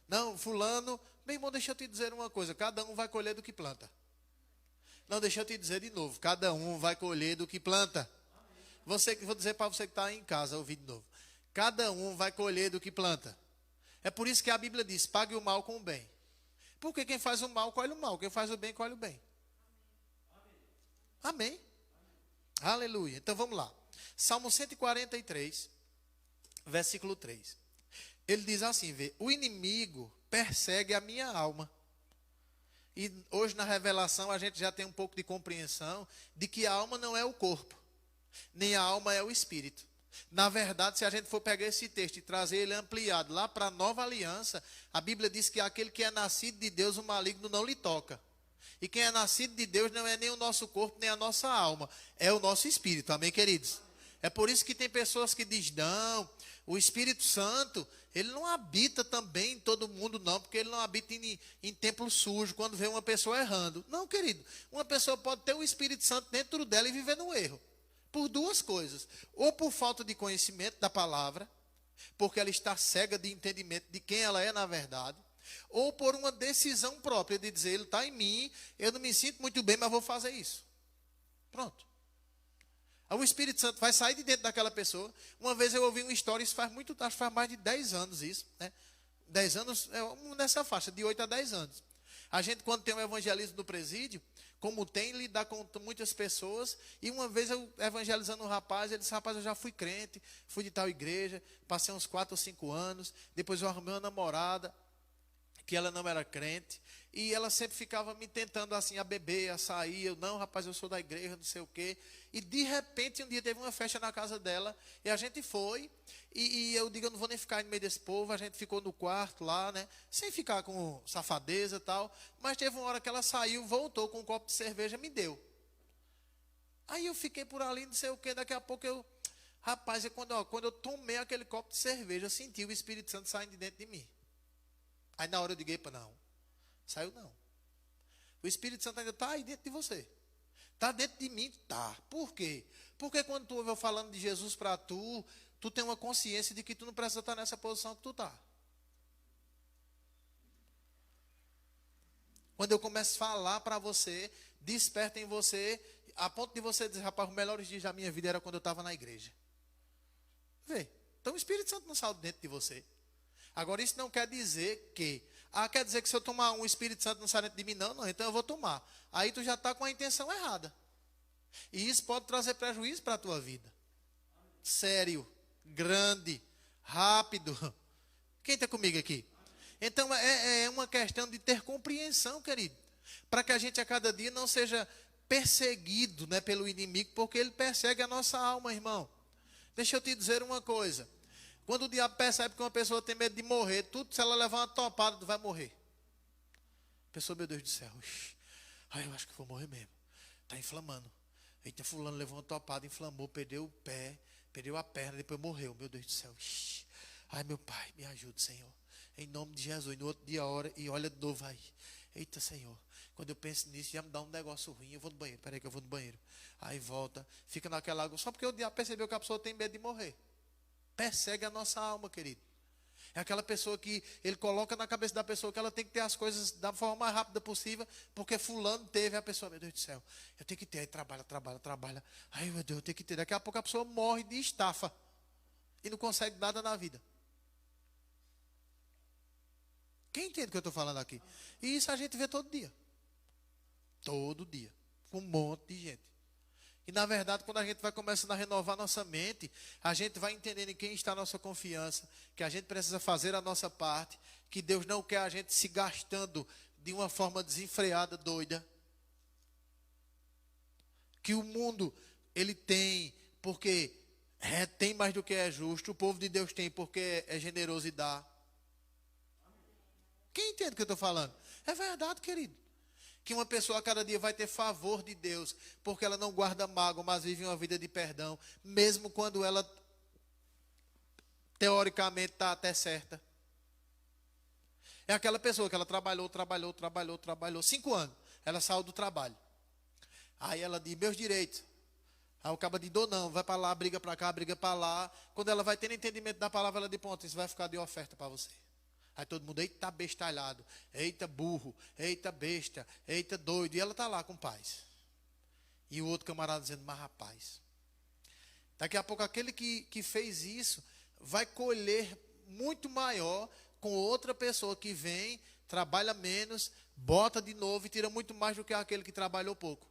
Não, fulano, meu irmão, deixa eu te dizer uma coisa, cada um vai colher do que planta. Não, deixa eu te dizer de novo, cada um vai colher do que planta. Vou dizer para você que está em casa, ouvir de novo. Cada um vai colher do que planta. É por isso que a Bíblia diz, pague o mal com o bem. Porque quem faz o mal, colhe o mal. Quem faz o bem, colhe o bem. Amém? Aleluia. Então vamos lá. Salmo 143, versículo 3. Ele diz assim, vê, o inimigo persegue a minha alma. E hoje na revelação a gente já tem um pouco de compreensão de que a alma não é o corpo, nem a alma é o espírito. Na verdade, se a gente for pegar esse texto e trazer ele ampliado lá para a nova aliança, a Bíblia diz que aquele que é nascido de Deus, o maligno não lhe toca. E quem é nascido de Deus não é nem o nosso corpo, nem a nossa alma, é o nosso espírito. Amém, queridos? É por isso que tem pessoas que dizem, não, o Espírito Santo, ele não habita também em todo mundo, não, porque ele não habita em templo sujo, quando vê uma pessoa errando. Não, querido, uma pessoa pode ter o Espírito Santo dentro dela e viver no erro. Por duas coisas, ou por falta de conhecimento da palavra, porque ela está cega de entendimento de quem ela é na verdade, ou por uma decisão própria de dizer, ele está em mim, eu não me sinto muito bem, mas vou fazer isso. Pronto. O Espírito Santo vai sair de dentro daquela pessoa. Uma vez eu ouvi uma história, isso faz muito, acho que faz mais de 10 anos isso, né? 10 anos, nessa faixa, de 8 a 10 anos. A gente, quando tem um evangelismo no presídio, como tem, lidar com muitas pessoas. E uma vez eu evangelizando um rapaz, ele disse, rapaz, eu já fui crente, fui de tal igreja, passei uns 4 ou 5 anos, depois eu arrumei uma namorada, que ela não era crente, e ela sempre ficava me tentando assim, a beber, a sair. Eu, não, rapaz, eu sou da igreja, não sei o quê. E de repente, um dia teve uma festa na casa dela, e a gente foi, e eu digo, eu não vou nem ficar no meio desse povo. A gente ficou no quarto lá, né, sem ficar com safadeza e tal, mas teve uma hora que ela saiu, voltou com um copo de cerveja, me deu. Aí eu fiquei por ali, não sei o quê, daqui a pouco eu, rapaz, quando eu tomei aquele copo de cerveja, eu senti o Espírito Santo saindo de dentro de mim. Aí na hora eu digo, epa, não, saiu não. O Espírito Santo ainda está aí dentro de você. Está dentro de mim? Tá. Por quê? Porque quando tu ouve eu falando de Jesus para tu, tu tem uma consciência de que tu não precisa estar nessa posição que tu está. Quando eu começo a falar para você, desperta em você, a ponto de você dizer, rapaz, os melhores dias da minha vida era quando eu estava na igreja. Vê, então o Espírito Santo não saiu dentro de você. Agora, isso não quer dizer que, quer dizer que se eu tomar um, o Espírito Santo não sai dentro de mim, não, não, então eu vou tomar. Aí tu já está com a intenção errada. E isso pode trazer prejuízo para a tua vida. Sério, grande, rápido. Quem está comigo aqui? Então, é uma questão de ter compreensão, querido. Para que a gente a cada dia não seja perseguido, né, pelo inimigo, porque ele persegue a nossa alma, irmão. Deixa eu te dizer uma coisa. Quando o diabo percebe que uma pessoa tem medo de morrer, tudo, se ela levar uma topada, vai morrer. A pessoa, meu Deus do céu, eu acho que vou morrer mesmo. Está inflamando. Eita, fulano levou uma topada, inflamou, perdeu o pé, perdeu a perna, depois morreu. Meu Deus do céu. Ai, meu pai, me ajude, Senhor. Em nome de Jesus. No outro dia, hora, e olha de novo aí. Eita, Senhor. Quando eu penso nisso, já me dá um negócio ruim. Eu vou no banheiro. Peraí que eu vou no banheiro. Aí volta, fica naquela água. Só porque o diabo percebeu que a pessoa tem medo de morrer. Persegue a nossa alma, querido. É aquela pessoa que ele coloca na cabeça da pessoa que ela tem que ter as coisas da forma mais rápida possível, porque fulano teve, a pessoa, meu Deus do céu, eu tenho que ter, aí trabalha. Ai, meu Deus, eu tenho que ter. Daqui a pouco a pessoa morre de estafa e não consegue nada na vida. Quem entende o que eu estou falando aqui? E isso a gente vê todo dia. Todo dia. Com um monte de gente. E na verdade, quando a gente vai começando a renovar nossa mente, a gente vai entendendo em quem está a nossa confiança, que a gente precisa fazer a nossa parte, que Deus não quer a gente se gastando de uma forma desenfreada, doida. Que o mundo, ele tem, porque tem mais do que é justo, o povo de Deus tem porque é generoso e dá. Quem entende o que eu estou falando? É verdade, querido. Que uma pessoa a cada dia vai ter favor de Deus, porque ela não guarda mágoa, mas vive uma vida de perdão, mesmo quando ela, teoricamente, está até certa. É aquela pessoa que ela trabalhou 5 anos. Ela saiu do trabalho. Aí ela diz, meus direitos. Aí o cabo diz, não, vai para lá, briga para cá, briga para lá. Quando ela vai tendo entendimento da palavra, ela diz, pronto, isso vai ficar de oferta para você. Aí todo mundo, eita bestalhado, eita burro, eita besta, eita doido. E ela está lá com paz. E o outro camarada dizendo, mas rapaz, daqui a pouco aquele que fez isso vai colher muito maior com outra pessoa que vem, trabalha menos, bota de novo e tira muito mais do que aquele que trabalhou pouco.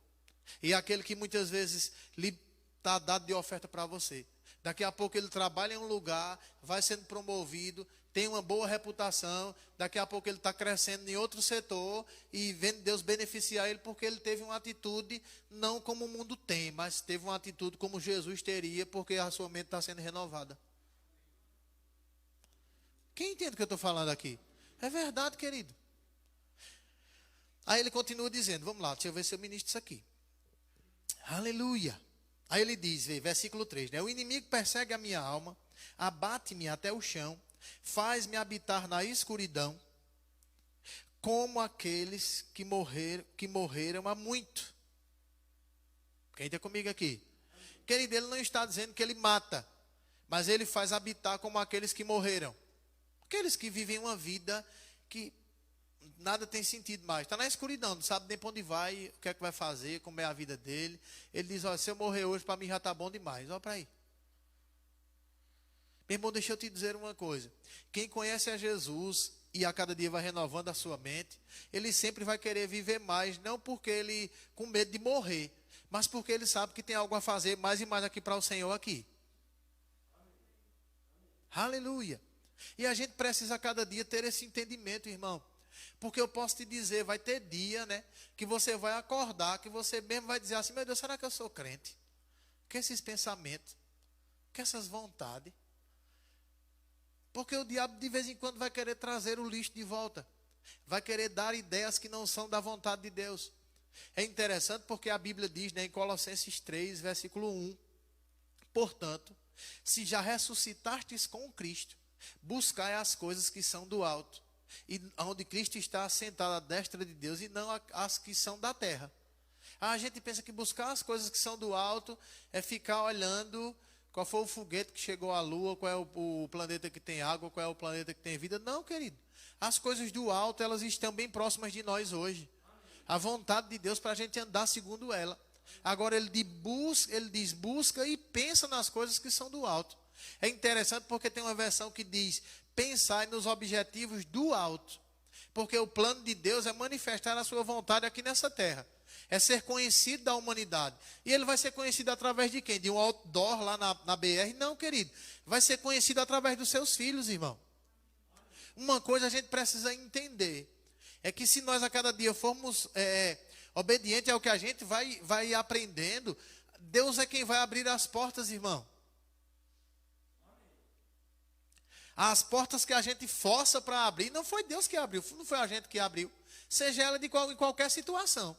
E aquele que muitas vezes lhe está dado de oferta para você. Daqui a pouco ele trabalha em um lugar, vai sendo promovido, tem uma boa reputação, daqui a pouco ele está crescendo em outro setor e vendo Deus beneficiar ele porque ele teve uma atitude não como o mundo tem, mas teve uma atitude como Jesus teria porque a sua mente está sendo renovada. Quem entende o que eu estou falando aqui? É verdade, querido. Aí ele continua dizendo, vamos lá, deixa eu ver se eu ministro isso aqui. Aleluia. Aí ele diz, versículo 3, né? O inimigo persegue a minha alma, abate-me até o chão, faz-me habitar na escuridão, como aqueles que morreram há muito. Quem está comigo aqui? Querido, ele não está dizendo que ele mata, mas ele faz habitar como aqueles que morreram. Aqueles que vivem uma vida que nada tem sentido mais. Está na escuridão, não sabe nem para onde vai, o que é que vai fazer, como é a vida dele. Ele diz, olha, se eu morrer hoje, para mim já está bom demais. Olha para aí. Meu irmão, deixa eu te dizer uma coisa. Quem conhece a Jesus e a cada dia vai renovando a sua mente, ele sempre vai querer viver mais, não porque ele com medo de morrer, mas porque ele sabe que tem algo a fazer mais e mais aqui para o Senhor aqui. Aleluia. E a gente precisa a cada dia ter esse entendimento, irmão. Porque eu posso te dizer, vai ter dia, né, que você vai acordar, que você mesmo vai dizer assim, meu Deus, será que eu sou crente? Que esses pensamentos, que essas vontades. Porque o diabo de vez em quando vai querer trazer o lixo de volta. Vai querer dar ideias que não são da vontade de Deus. É interessante porque a Bíblia diz, né, em Colossenses 3, versículo 1. Portanto, se já ressuscitastes com Cristo, buscai as coisas que são do alto, e onde Cristo está assentado à destra de Deus, e não as que são da terra. A gente pensa que buscar as coisas que são do alto é ficar olhando qual foi o foguete que chegou à Lua, qual é o planeta que tem água, qual é o planeta que tem vida. Não, querido. As coisas do alto, elas estão bem próximas de nós hoje. A vontade de Deus para a gente andar segundo ela. Agora ele diz, busca e pensa nas coisas que são do alto. É interessante porque tem uma versão que diz, pensai nos objetivos do alto. Porque o plano de Deus é manifestar a sua vontade aqui nessa terra. É ser conhecido da humanidade. E ele vai ser conhecido através de quem? De um outdoor lá na BR? Não, querido. Vai ser conhecido através dos seus filhos, irmão. Uma coisa a gente precisa entender. É que se nós a cada dia formos obedientes ao que a gente vai aprendendo, Deus é quem vai abrir as portas, irmão. As portas que a gente força para abrir, não foi Deus que abriu, não foi a gente que abriu. Seja ela em qualquer situação.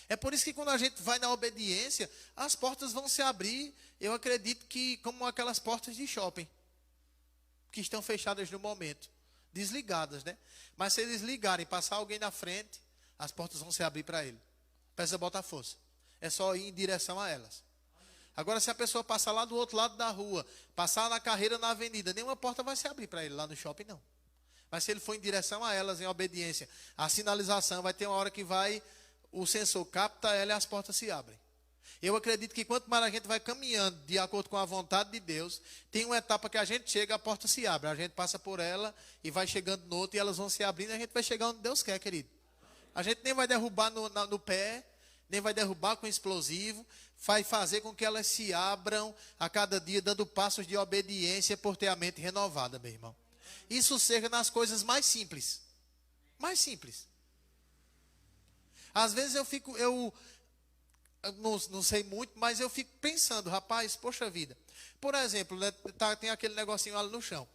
É por isso que quando a gente vai na obediência, as portas vão se abrir, eu acredito que como aquelas portas de shopping, que estão fechadas no momento, desligadas, né? Mas se eles ligarem, passar alguém na frente, as portas vão se abrir para ele. Não precisa botar força. É só ir em direção a elas. Agora, se a pessoa passar lá do outro lado da rua, passar na carreira na avenida, nenhuma porta vai se abrir para ele lá no shopping, não. Mas se ele for em direção a elas, em obediência, a sinalização vai ter uma hora que o sensor capta ela e as portas se abrem. Eu acredito que quanto mais a gente vai caminhando de acordo com a vontade de Deus, tem uma etapa que a gente chega, a porta se abre. A gente passa por ela e vai chegando no outro e elas vão se abrindo e a gente vai chegar onde Deus quer, querido. A gente nem vai derrubar no pé, nem vai derrubar com explosivo, vai fazer com que elas se abram a cada dia, dando passos de obediência por ter a mente renovada, meu irmão. Isso seja nas coisas mais simples. Mais simples. Às vezes eu não sei muito, mas eu fico pensando, rapaz, poxa vida. Por exemplo, né, tem aquele negocinho ali no chão.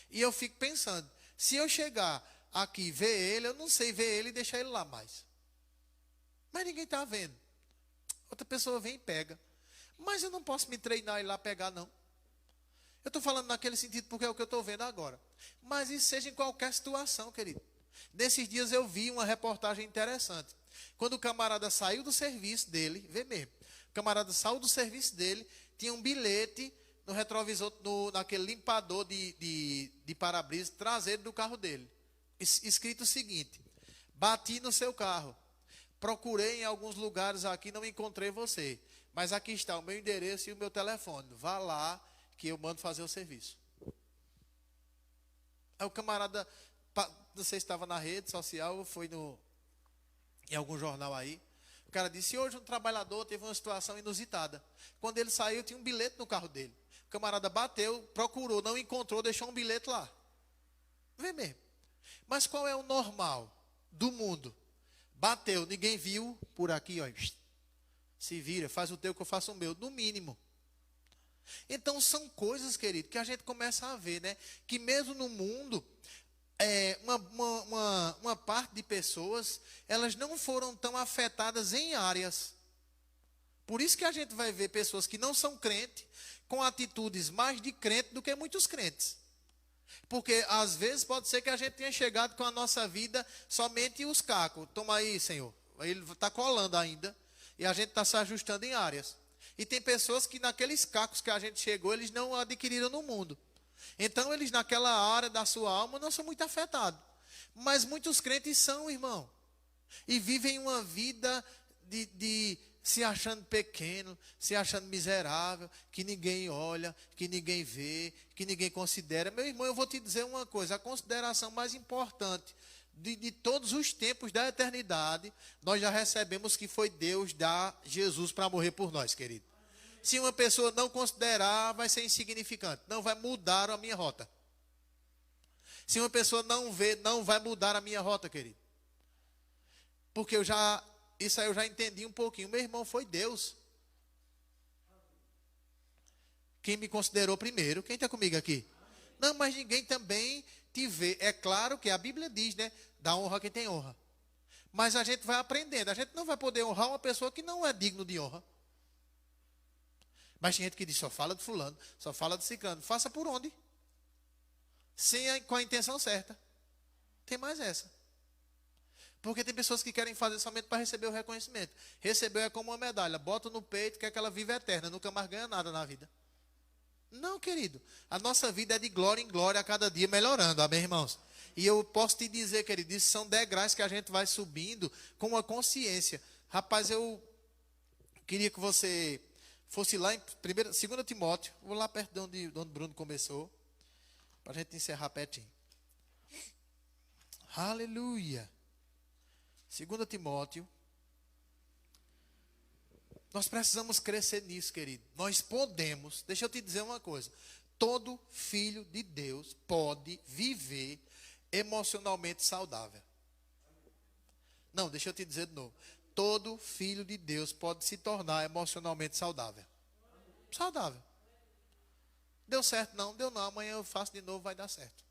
E eu fico pensando, se eu chegar aqui vê ele, eu não sei ver ele e deixar ele lá mais. Mas ninguém está vendo. Outra pessoa vem e pega. Mas eu não posso me treinar e ir lá pegar, não. Eu estou falando naquele sentido porque é o que eu estou vendo agora. Mas isso seja em qualquer situação, querido. Nesses dias eu vi uma reportagem interessante. Quando o camarada saiu do serviço dele, vê mesmo. O camarada saiu do serviço dele, tinha um bilhete no retrovisor, naquele limpador de para-brisa traseiro do carro dele. Escrito o seguinte: bati no seu carro. Procurei em alguns lugares aqui, não encontrei você. Mas aqui está o meu endereço e o meu telefone. Vá lá que eu mando fazer o serviço. Aí o camarada, não sei se estava na rede social ou foi em algum jornal aí. O cara disse: hoje um trabalhador teve uma situação inusitada. Quando ele saiu, tinha um bilhete no carro dele. O camarada bateu, procurou, não encontrou, deixou um bilhete lá. Vê mesmo. Mas qual é o normal do mundo? Bateu, ninguém viu, por aqui, ó, se vira, faz o teu que eu faço o meu, no mínimo. Então são coisas, querido, que a gente começa a ver, né? Que mesmo no mundo, uma parte de pessoas, elas não foram tão afetadas em áreas. Por isso que a gente vai ver pessoas que não são crentes, com atitudes mais de crente do que muitos crentes. Porque às vezes pode ser que a gente tenha chegado com a nossa vida somente os cacos. Toma aí, Senhor. Ele está colando ainda. E a gente está se ajustando em áreas. E tem pessoas que naqueles cacos que a gente chegou, eles não adquiriram no mundo. Então eles naquela área da sua alma não são muito afetados. Mas muitos crentes são, irmão. E vivem uma vida de se achando pequeno, se achando miserável, que ninguém olha, que ninguém vê, que ninguém considera. Meu irmão, eu vou te dizer uma coisa: a consideração mais importante de todos os tempos da eternidade, nós já recebemos, que foi Deus dar Jesus para morrer por nós, querido. Se uma pessoa não considerar, vai ser insignificante, não vai mudar a minha rota. Se uma pessoa não vê, não vai mudar a minha rota, querido. Porque isso aí eu já entendi um pouquinho. Meu irmão, foi Deus quem me considerou primeiro. Quem está comigo aqui? Não, mas ninguém também te vê. É claro que a Bíblia diz, né? Dá honra a quem tem honra. Mas a gente vai aprendendo. A gente não vai poder honrar uma pessoa que não é digno de honra. Mas tem gente que diz: só fala de fulano, só fala de ciclano. Faça por onde? Com a intenção certa. Tem mais essa. Porque tem pessoas que querem fazer somente para receber o reconhecimento. Recebeu é como uma medalha. Bota no peito, quer que ela viva eterna. Nunca mais ganha nada na vida. Não, querido. A nossa vida é de glória em glória, a cada dia melhorando. Amém, irmãos? E eu posso te dizer, querido, isso são degraus que a gente vai subindo com uma consciência. Rapaz, eu queria que você fosse lá em 2 Timóteo. Vou lá perto de onde Bruno começou. Para a gente encerrar pertinho. Aleluia. 2 Timóteo. Nós precisamos crescer nisso, querido. Nós podemos, deixa eu te dizer uma coisa: todo filho de Deus pode viver emocionalmente saudável. Não, deixa eu te dizer de novo. Todo filho de Deus pode se tornar emocionalmente saudável. Saudável. Deu certo? Não, deu não. Amanhã eu faço de novo, vai dar certo.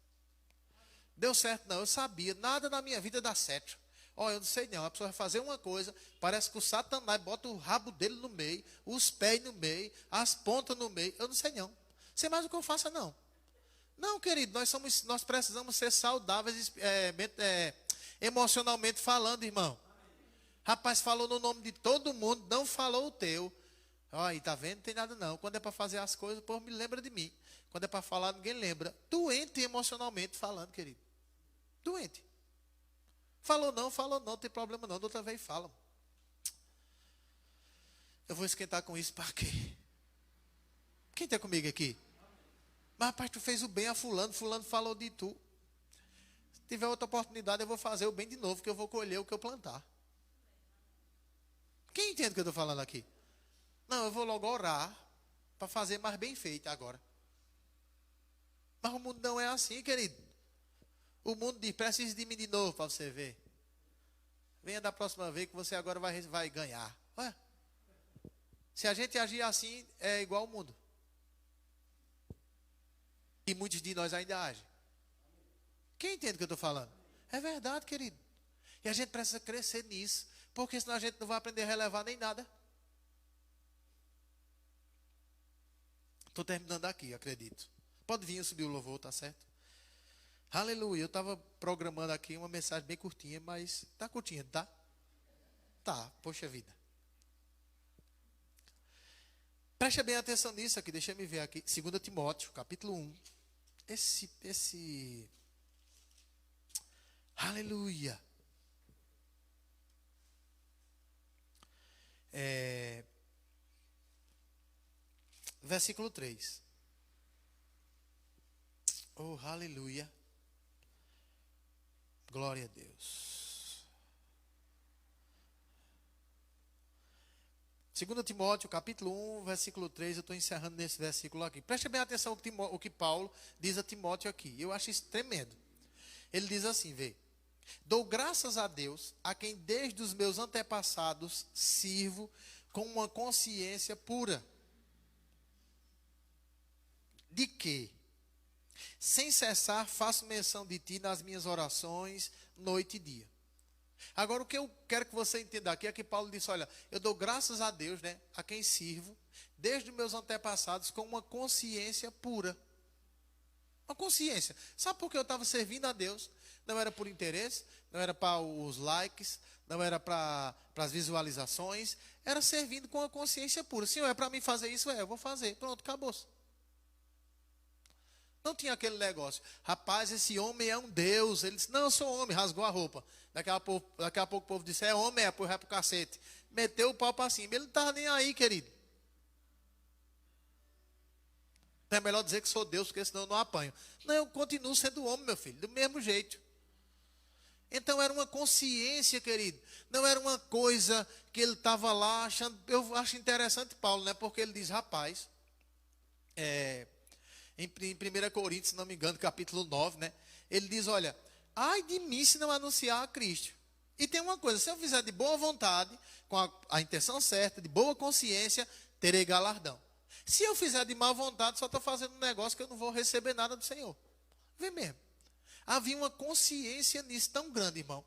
Deu certo? Não, eu sabia. Nada na minha vida dá certo. Ó, eu não sei não, a pessoa vai fazer uma coisa, parece que o Satanás bota o rabo dele no meio, os pés no meio, as pontas no meio. Eu não sei não. Sei mais o que eu faça não. Não, querido, nós precisamos ser saudáveis emocionalmente falando, irmão. Rapaz, falou no nome de todo mundo, não falou o teu. Ó, aí tá vendo? Não tem nada não. Quando é para fazer as coisas, o povo me lembra de mim. Quando é para falar, ninguém lembra. Doente emocionalmente falando, querido. Doente. Falou não, não tem problema não. Da outra vez fala. Eu vou esquentar com isso para quê? Quem está comigo aqui? Mas rapaz, tu fez o bem a fulano falou de tu. Se tiver outra oportunidade, eu vou fazer o bem de novo, que eu vou colher o que eu plantar. Quem entende o que eu estou falando aqui? Não, eu vou logo orar para fazer mais bem feito agora. Mas o mundo não é assim, querido. O mundo diz: precisa de mim de novo para você ver. Venha da próxima vez que você agora vai ganhar. Ué? Se a gente agir assim, é igual ao mundo. E muitos de nós ainda agem. Quem entende o que eu estou falando? É verdade, querido. E a gente precisa crescer nisso, porque senão a gente não vai aprender a relevar nem nada. Estou terminando aqui, acredito. Pode vir subir o louvor, tá certo? Aleluia. Eu estava programando aqui uma mensagem bem curtinha, mas tá curtinha, tá? Tá, poxa vida. Preste bem atenção nisso aqui, deixa eu ver aqui. 2 Timóteo, capítulo 1. Aleluia. Versículo 3. Oh, aleluia. Glória a Deus. 2 Timóteo, capítulo 1, versículo 3, eu estou encerrando nesse versículo aqui. Preste bem atenção o que Paulo diz a Timóteo aqui. Eu acho isso tremendo. Ele diz assim, vê. Dou graças a Deus, a quem desde os meus antepassados sirvo com uma consciência pura. De que, sem cessar, faço menção de ti nas minhas orações, noite e dia. Agora, o que eu quero que você entenda aqui é que Paulo disse, olha, eu dou graças a Deus, né, a quem sirvo, desde os meus antepassados, com uma consciência pura. Uma consciência. Sabe por que eu estava servindo a Deus? Não era por interesse, não era para os likes, não era para as visualizações, era servindo com a consciência pura. Senhor, é para mim fazer isso? Eu vou fazer. Pronto, acabou-se. Não tinha aquele negócio. Rapaz, esse homem é um Deus. Ele disse, não, eu sou homem. Rasgou a roupa. Daqui a pouco o povo disse, é homem, depois vai pro cacete. Meteu o pau para cima. Ele não estava nem aí, querido. Então é melhor dizer que sou Deus, porque senão eu não apanho. Não, eu continuo sendo homem, meu filho. Do mesmo jeito. Então era uma consciência, querido. Não era uma coisa que ele estava lá achando. Eu acho interessante Paulo, né? Porque ele diz, rapaz, em 1 Coríntios, se não me engano, capítulo 9, né? Ele diz, olha, ai de mim se não anunciar a Cristo. E tem uma coisa, se eu fizer de boa vontade, com a intenção certa, de boa consciência, terei galardão. Se eu fizer de má vontade, só estou fazendo um negócio que eu não vou receber nada do Senhor. Vê mesmo. Havia uma consciência nisso tão grande, irmão,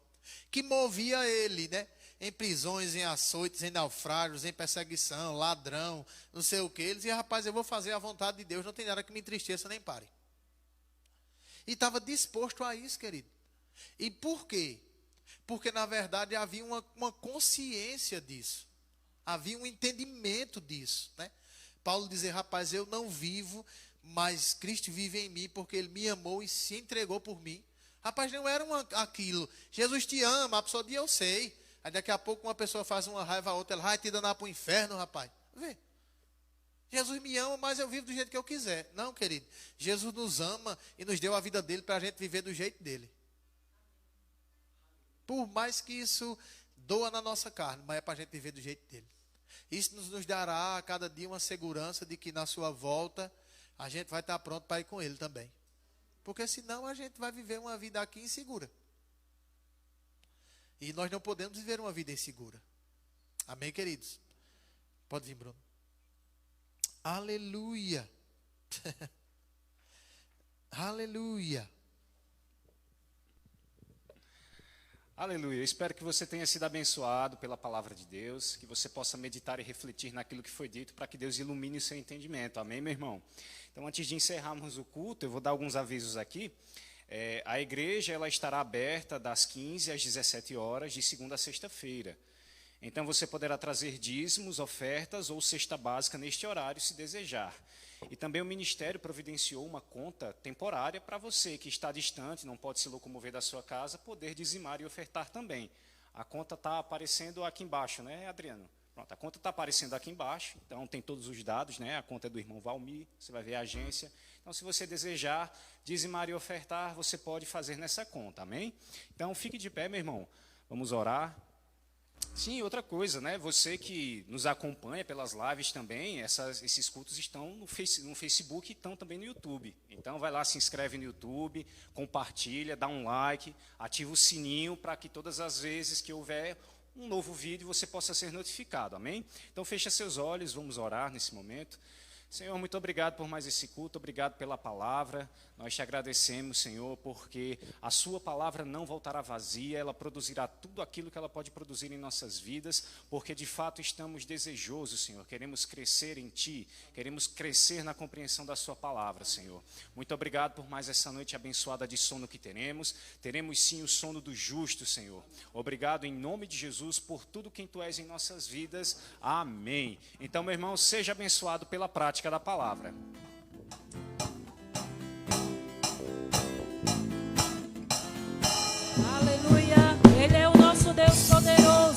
que movia ele, né? Em prisões, em açoites, em naufrágios, em perseguição, ladrão, não sei o que. Ele dizia, rapaz, eu vou fazer a vontade de Deus, não tem nada que me entristeça nem pare. E estava disposto a isso, querido. E por quê? Porque, na verdade, havia uma consciência disso. Havia um entendimento disso, né? Paulo dizia, rapaz, eu não vivo, mas Cristo vive em mim, porque Ele me amou e se entregou por mim. Rapaz, não era aquilo. Jesus te ama, a pessoa diz, eu sei. Aí daqui a pouco uma pessoa faz uma raiva a outra, ela vai te danar para o inferno, rapaz. Vê. Jesus me ama, mas eu vivo do jeito que eu quiser. Não, querido. Jesus nos ama e nos deu a vida dele para a gente viver do jeito dele. Por mais que isso doa na nossa carne, mas é para a gente viver do jeito dele. Isso nos dará a cada dia uma segurança de que na sua volta a gente vai estar pronto para ir com ele também. Porque senão a gente vai viver uma vida aqui insegura. E nós não podemos viver uma vida insegura. Amém, queridos? Pode vir, Bruno. Aleluia. Aleluia. Aleluia. Eu espero que você tenha sido abençoado pela palavra de Deus, que você possa meditar e refletir naquilo que foi dito, para que Deus ilumine o seu entendimento. Amém, meu irmão? Então, antes de encerrarmos o culto, eu vou dar alguns avisos aqui. A igreja ela estará aberta das 15 às 17 horas, de segunda a sexta-feira. Então, você poderá trazer dízimos, ofertas ou cesta básica neste horário, se desejar. E também o Ministério providenciou uma conta temporária para você que está distante, não pode se locomover da sua casa, poder dizimar e ofertar também. A conta está aparecendo aqui embaixo, né, Adriano? Pronto, a conta está aparecendo aqui embaixo, então tem todos os dados, né? A conta é do irmão Valmir, você vai ver a agência. Então, se você desejar dizimar e ofertar, você pode fazer nessa conta, amém? Então, fique de pé, meu irmão. Vamos orar. Sim, outra coisa, né? Você que nos acompanha pelas lives também, esses cultos estão no Facebook e estão também no YouTube. Então, vai lá, se inscreve no YouTube, compartilha, dá um like, ativa o sininho para que todas as vezes que houver um novo vídeo você possa ser notificado, amém? Então, fecha seus olhos, vamos orar nesse momento. Senhor, muito obrigado por mais esse culto, obrigado pela palavra. Nós te agradecemos, Senhor, porque a sua palavra não voltará vazia, ela produzirá tudo aquilo que ela pode produzir em nossas vidas, porque de fato estamos desejosos, Senhor. Queremos crescer em Ti, queremos crescer na compreensão da sua palavra, Senhor. Muito obrigado por mais essa noite abençoada de sono que teremos. Teremos sim o sono do justo, Senhor. Obrigado em nome de Jesus por tudo quem Tu és em nossas vidas. Amém. Então, meu irmão, seja abençoado pela prática da palavra. Aleluia, Ele é o nosso Deus poderoso.